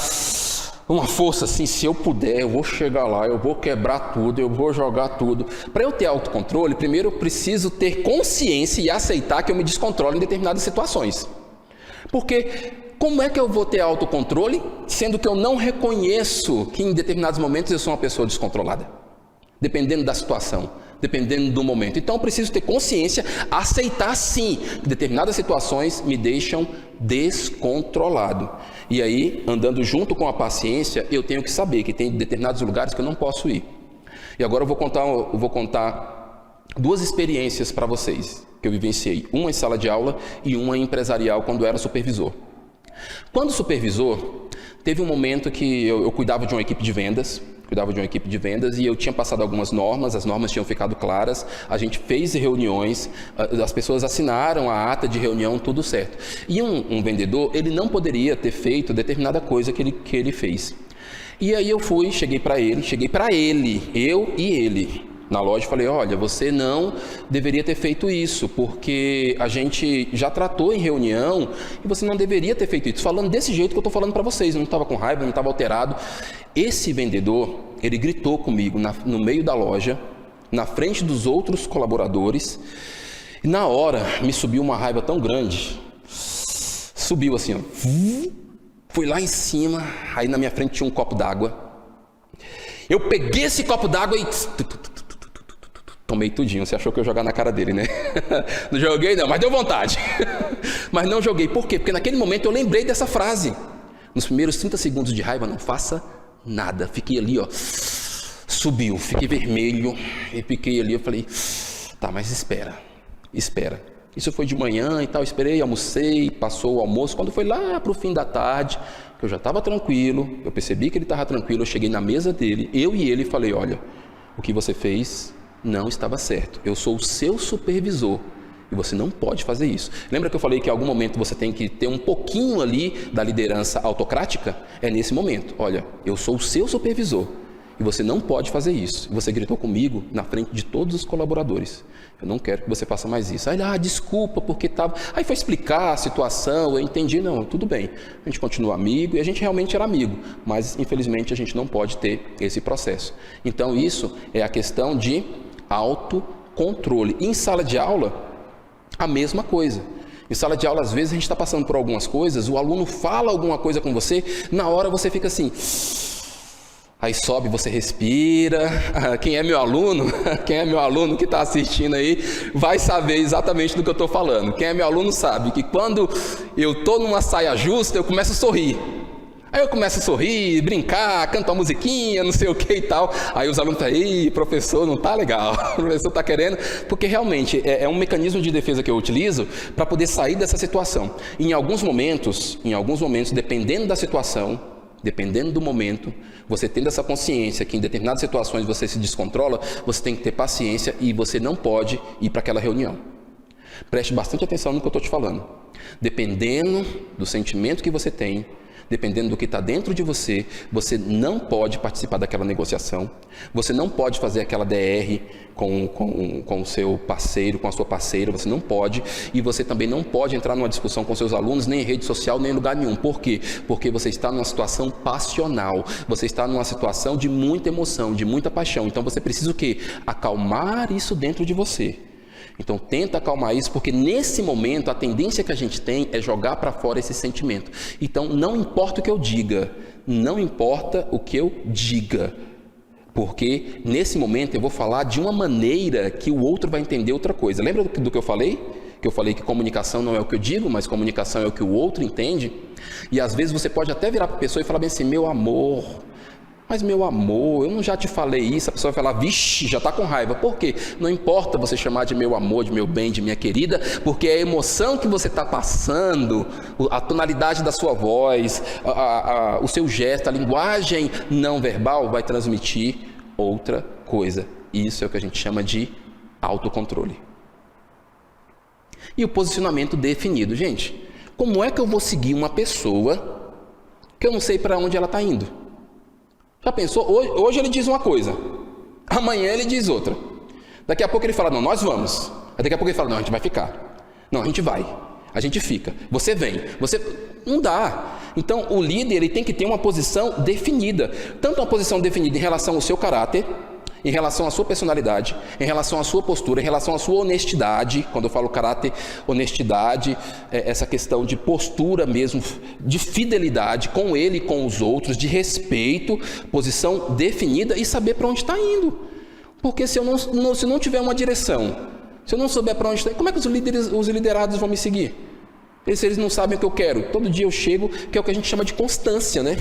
uma força assim, se eu puder, eu vou chegar lá, eu vou quebrar tudo, eu vou jogar tudo. Para eu ter autocontrole, primeiro eu preciso ter consciência e aceitar que eu me descontrolo em determinadas situações. Porque como é que eu vou ter autocontrole, sendo que eu não reconheço que em determinados momentos eu sou uma pessoa descontrolada? Dependendo da situação, dependendo do momento. Então eu preciso ter consciência, aceitar sim, que determinadas situações me deixam descontrolado. E aí, andando junto com a paciência, eu tenho que saber que tem determinados lugares que eu não posso ir. E agora eu vou contar duas experiências para vocês, que eu vivenciei. Uma em sala de aula e uma empresarial, quando eu era supervisor. Quando supervisor, teve um momento que eu cuidava de uma equipe de vendas, e eu tinha passado algumas normas, as normas tinham ficado claras, a gente fez reuniões, as pessoas assinaram a ata de reunião, tudo certo. E um vendedor, ele não poderia ter feito determinada coisa que ele fez. E aí eu cheguei para ele, eu e ele, na loja, e falei, olha, você não deveria ter feito isso, porque a gente já tratou em reunião e você não deveria ter feito isso. Falando desse jeito que eu estou falando para vocês, eu não estava com raiva, não estava alterado. Esse vendedor, ele gritou comigo no meio da loja, na frente dos outros colaboradores, e na hora me subiu uma raiva tão grande, subiu assim, ó, fui lá em cima, aí na minha frente tinha um copo d'água, eu peguei esse copo d'água e tomei tudinho. Você achou que eu ia jogar na cara dele, né? Não joguei não, mas deu vontade. Mas não joguei. Por quê? Porque naquele momento eu lembrei dessa frase. Nos primeiros 30 segundos de raiva, não faça nada. Fiquei ali, ó. Subiu, fiquei vermelho. E fiquei ali, eu falei, tá, mas espera. Isso foi de manhã e tal, esperei, almocei, passou o almoço. Quando foi lá pro fim da tarde, que eu já estava tranquilo, eu percebi que ele estava tranquilo, eu cheguei na mesa dele, eu e ele, falei, olha, o que você fez não estava certo. Eu sou o seu supervisor e você não pode fazer isso. Lembra que eu falei que em algum momento você tem que ter um pouquinho ali da liderança autocrática? É nesse momento. Olha, eu sou o seu supervisor e você não pode fazer isso. Você gritou comigo na frente de todos os colaboradores. Eu não quero que você faça mais isso. Aí, desculpa, porque estava... Aí foi explicar a situação, eu entendi, não, tudo bem. A gente continua amigo e a gente realmente era amigo, mas infelizmente a gente não pode ter esse processo. Então isso é a questão de autocontrole. E em sala de aula, a mesma coisa. Em sala de aula, às vezes a gente está passando por algumas coisas, o aluno fala alguma coisa com você, na hora você fica assim... Aí sobe, você respira. Quem é meu aluno, quem é meu aluno que está assistindo aí, vai saber exatamente do que eu estou falando. Quem é meu aluno sabe que quando eu estou numa saia justa, eu começo a sorrir. Aí eu começo a sorrir, brincar, cantar uma musiquinha, não sei o que e tal. Aí os alunos falam, ei, professor, não tá legal. O professor está querendo. Porque realmente é um mecanismo de defesa que eu utilizo para poder sair dessa situação. Em alguns momentos, dependendo da situação, dependendo do momento, você tendo essa consciência que em determinadas situações você se descontrola, você tem que ter paciência e você não pode ir para aquela reunião. Preste bastante atenção no que eu estou te falando. Dependendo do sentimento que você tem, dependendo do que está dentro de você, você não pode participar daquela negociação, você não pode fazer aquela DR com o seu parceiro, com a sua parceira, você não pode, e você também não pode entrar numa discussão com seus alunos, nem em rede social, nem em lugar nenhum. Por quê? Porque você está numa situação passional, você está numa situação de muita emoção, de muita paixão, então você precisa o quê? Acalmar isso dentro de você. Então tenta acalmar isso, porque nesse momento a tendência que a gente tem é jogar para fora esse sentimento. Então não importa o que eu diga, não importa o que eu diga, porque nesse momento eu vou falar de uma maneira que o outro vai entender outra coisa. Lembra do que eu falei? Que eu falei que comunicação não é o que eu digo, mas comunicação é o que o outro entende. E às vezes você pode até virar para a pessoa e falar bem assim, meu amor... Mas meu amor, eu não já te falei isso? A pessoa vai falar, vixe, já está com raiva. Por quê? Não importa você chamar de meu amor, de meu bem, de minha querida, porque a emoção que você está passando, a tonalidade da sua voz, o seu gesto, a linguagem não verbal vai transmitir outra coisa. Isso é o que a gente chama de autocontrole. E o posicionamento definido. Gente, como é que eu vou seguir uma pessoa que eu não sei para onde ela está indo? Já pensou? Hoje ele diz uma coisa, amanhã ele diz outra. Daqui a pouco ele fala, não, nós vamos. Aí daqui a pouco ele fala, não, a gente vai ficar. Não, a gente vai. A gente fica. Você vem. Você... Não dá. Então, o líder ele tem que ter uma posição definida. Tanto uma posição definida em relação ao seu caráter, em relação à sua personalidade, em relação à sua postura, em relação à sua honestidade. Quando eu falo caráter, honestidade, essa questão de postura mesmo, de fidelidade com ele e com os outros, de respeito, posição definida e saber para onde está indo. Porque se eu não tiver uma direção, se eu não souber para onde está, como é que os liderados vão me seguir? Se eles não sabem o que eu quero, todo dia eu chego, que é o que a gente chama de constância, né?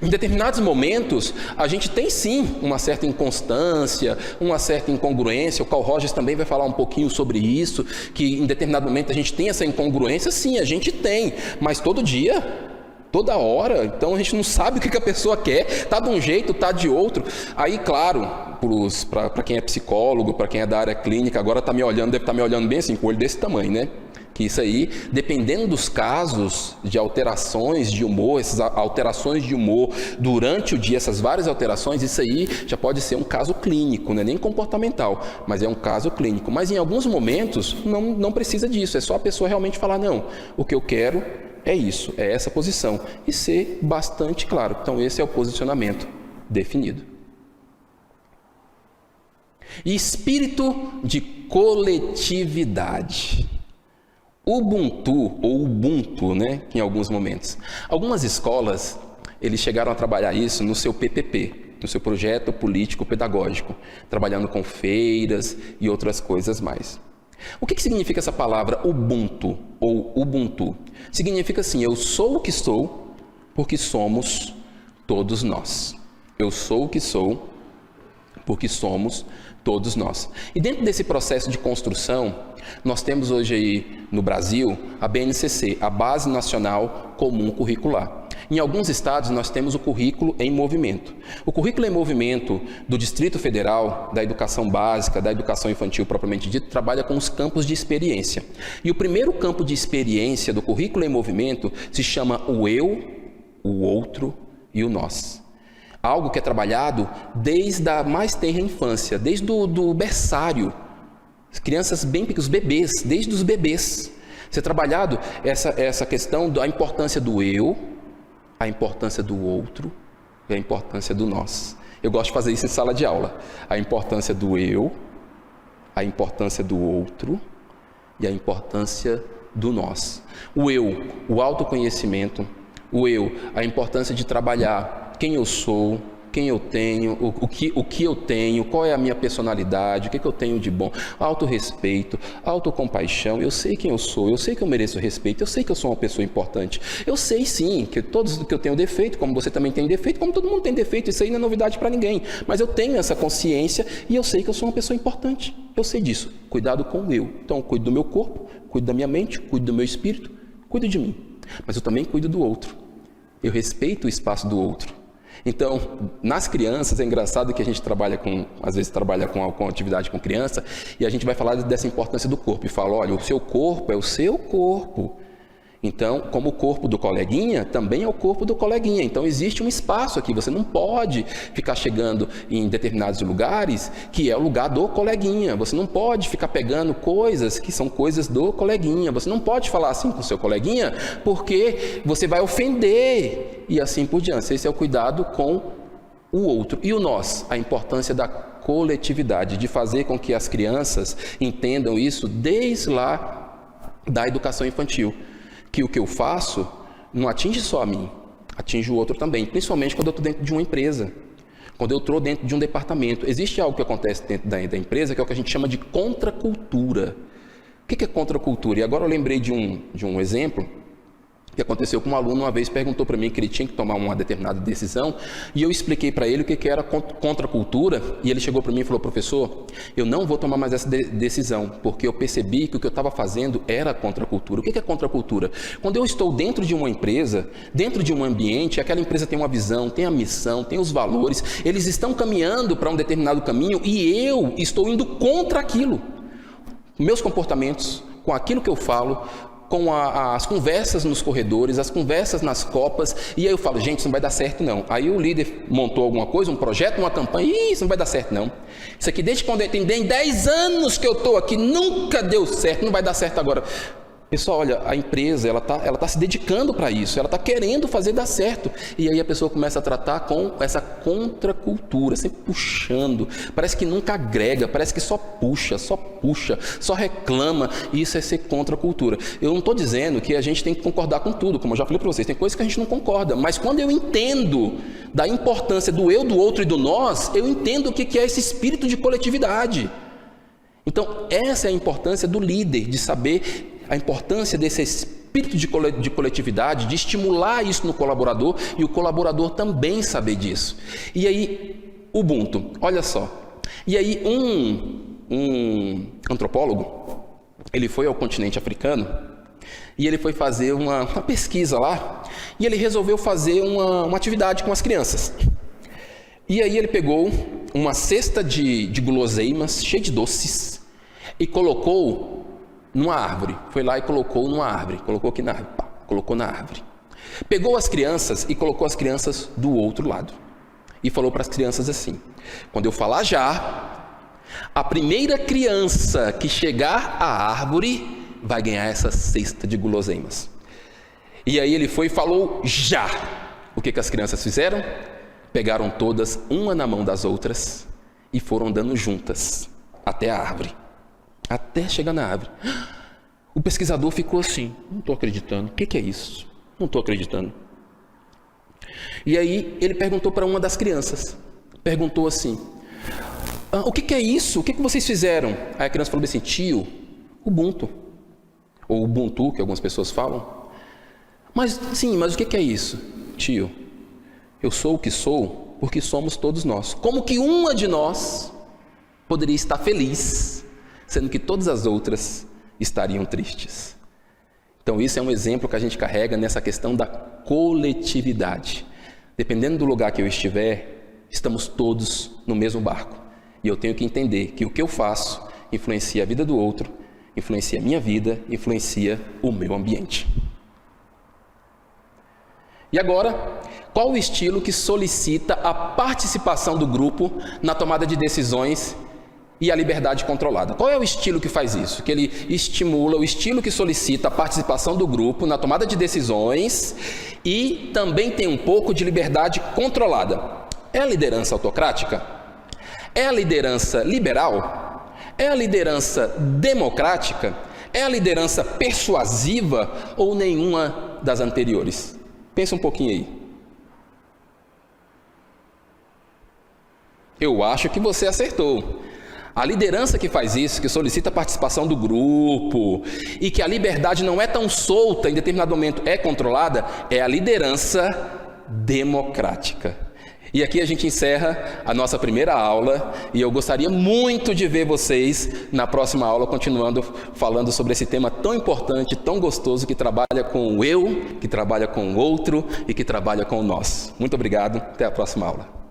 Em determinados momentos, a gente tem sim uma certa inconstância, uma certa incongruência. O Carl Rogers também vai falar um pouquinho sobre isso, que em determinado momento a gente tem essa incongruência, sim, a gente tem, mas todo dia, toda hora, então a gente não sabe o que a pessoa quer, está de um jeito, está de outro. Aí, claro, para quem é psicólogo, para quem é da área clínica, agora está me olhando, deve estar me olhando bem assim, com o olho desse tamanho, né? Que isso aí, dependendo dos casos de alterações de humor, essas alterações de humor durante o dia, essas várias alterações, isso aí já pode ser um caso clínico, não é nem comportamental, mas é um caso clínico. Mas em alguns momentos não precisa disso, é só a pessoa realmente falar, não, o que eu quero é isso, é essa posição. E ser bastante claro. Então esse é o posicionamento definido. E espírito de coletividade. Ubuntu, ou Ubuntu, né, em alguns momentos. Algumas escolas, eles chegaram a trabalhar isso no seu PPP, no seu projeto político pedagógico, trabalhando com feiras e outras coisas mais. O que significa essa palavra Ubuntu, ou Ubuntu? Significa assim, eu sou o que sou, porque somos todos nós. Eu sou o que sou, porque somos todos nós. E dentro desse processo de construção, nós temos hoje aí no Brasil a BNCC, a Base Nacional Comum Curricular. Em alguns estados nós temos o currículo em movimento. O currículo em movimento do Distrito Federal, da educação básica, da educação infantil propriamente dito, trabalha com os campos de experiência. E o primeiro campo de experiência do currículo em movimento se chama o eu, o outro e o nós. Algo que é trabalhado desde a mais tenra infância, desde do berçário. As crianças bem pequenas, os bebês, desde os bebês. Ser trabalhado essa questão da importância do eu, a importância do outro e a importância do nós. Eu gosto de fazer isso em sala de aula. A importância do eu, a importância do outro e a importância do nós. O eu, o autoconhecimento. O eu, a importância de trabalhar quem eu sou, quem eu tenho, o que eu tenho, qual é a minha personalidade, o que eu tenho de bom, autorrespeito, autocompaixão. Eu sei quem eu sou, eu sei que eu mereço respeito, eu sei que eu sou uma pessoa importante. Eu sei sim que eu tenho defeito, como você também tem defeito, como todo mundo tem defeito, isso aí não é novidade para ninguém. Mas eu tenho essa consciência e eu sei que eu sou uma pessoa importante. Eu sei disso. Cuidado com o eu. Então, eu cuido do meu corpo, cuido da minha mente, cuido do meu espírito, cuido de mim. Mas eu também cuido do outro. Eu respeito o espaço do outro. Então, nas crianças, é engraçado que a gente às vezes trabalha com atividade com criança, e a gente vai falar dessa importância do corpo, e fala, olha, o seu corpo é o seu corpo. Então, como o corpo do coleguinha, também é o corpo do coleguinha. Então, existe um espaço aqui. Você não pode ficar chegando em determinados lugares que é o lugar do coleguinha. Você não pode ficar pegando coisas que são coisas do coleguinha. Você não pode falar assim com o seu coleguinha porque você vai ofender e assim por diante. Esse é o cuidado com o outro. E o nós, a importância da coletividade, de fazer com que as crianças entendam isso desde lá da educação infantil. Que o que eu faço não atinge só a mim, atinge o outro também, principalmente quando eu estou dentro de uma empresa, quando eu estou dentro de um departamento. Existe algo que acontece dentro da empresa que é o que a gente chama de contracultura. O que é contracultura? E agora eu lembrei de um exemplo que aconteceu com um aluno uma vez, perguntou para mim que ele tinha que tomar uma determinada decisão, e eu expliquei para ele o que era contracultura, e ele chegou para mim e falou, professor, eu não vou tomar mais essa decisão, porque eu percebi que o que eu estava fazendo era contracultura. O que é contracultura? Quando eu estou dentro de uma empresa, dentro de um ambiente, aquela empresa tem uma visão, tem a missão, tem os valores, eles estão caminhando para um determinado caminho, e eu estou indo contra aquilo. Meus comportamentos, com aquilo que eu falo, com as conversas nos corredores, as conversas nas copas, e aí eu falo, gente, isso não vai dar certo não. Aí o líder montou alguma coisa, um projeto, uma campanha, e isso não vai dar certo não. Isso aqui desde quando eu entendi, em 10 anos que eu estou aqui, nunca deu certo, não vai dar certo agora. Pessoal, olha, a empresa, ela tá se dedicando para isso, ela está querendo fazer dar certo. E aí a pessoa começa a tratar com essa contracultura, sempre puxando. Parece que nunca agrega, parece que só puxa, só reclama. E isso é ser contracultura. Eu não estou dizendo que a gente tem que concordar com tudo, como eu já falei para vocês, tem coisas que a gente não concorda. Mas quando eu entendo da importância do eu, do outro e do nós, eu entendo o que é esse espírito de coletividade. Então, essa é a importância do líder, de saber a importância desse espírito de coletividade, de estimular isso no colaborador e o colaborador também saber disso. E aí, Ubuntu, olha só. E aí, um antropólogo, ele foi ao continente africano e ele foi fazer uma pesquisa lá e ele resolveu fazer uma atividade com as crianças. E aí ele pegou uma cesta de guloseimas cheia de doces e colocou numa árvore, foi lá e colocou numa árvore, colocou aqui na árvore, pá, colocou na árvore. Pegou as crianças e colocou as crianças do outro lado. E falou para as crianças assim, quando eu falar já, a primeira criança que chegar à árvore vai ganhar essa cesta de guloseimas. E aí ele foi e falou já. O que as crianças fizeram? Pegaram todas, uma na mão das outras, e foram andando juntas até a árvore. Até chegar na árvore. O pesquisador ficou assim, não estou acreditando, o que é isso? Não estou acreditando. E aí ele perguntou para uma das crianças, perguntou assim, o que é isso? O que vocês fizeram? Aí a criança falou assim, tio, Ubuntu, ou Ubuntu, que algumas pessoas falam. Mas o que é isso? Tio, eu sou o que sou porque somos todos nós. Como que uma de nós poderia estar feliz sendo que todas as outras estariam tristes? Então isso é um exemplo que a gente carrega nessa questão da coletividade. Dependendo do lugar que eu estiver, estamos todos no mesmo barco. E eu tenho que entender que o que eu faço influencia a vida do outro, influencia a minha vida, influencia o meu ambiente. E agora, qual o estilo que solicita a participação do grupo na tomada de decisões e a liberdade controlada? Qual é o estilo que faz isso? Que ele estimula, o estilo que solicita a participação do grupo na tomada de decisões e também tem um pouco de liberdade controlada. É a liderança autocrática? É a liderança liberal? É a liderança democrática? É a liderança persuasiva ou nenhuma das anteriores? Pensa um pouquinho aí. Eu acho que você acertou. A liderança que faz isso, que solicita a participação do grupo e que a liberdade não é tão solta, em determinado momento é controlada, é a liderança democrática. E aqui a gente encerra a nossa primeira aula e eu gostaria muito de ver vocês na próxima aula, continuando falando sobre esse tema tão importante, tão gostoso, que trabalha com o eu, que trabalha com o outro e que trabalha com o nós. Muito obrigado, até a próxima aula.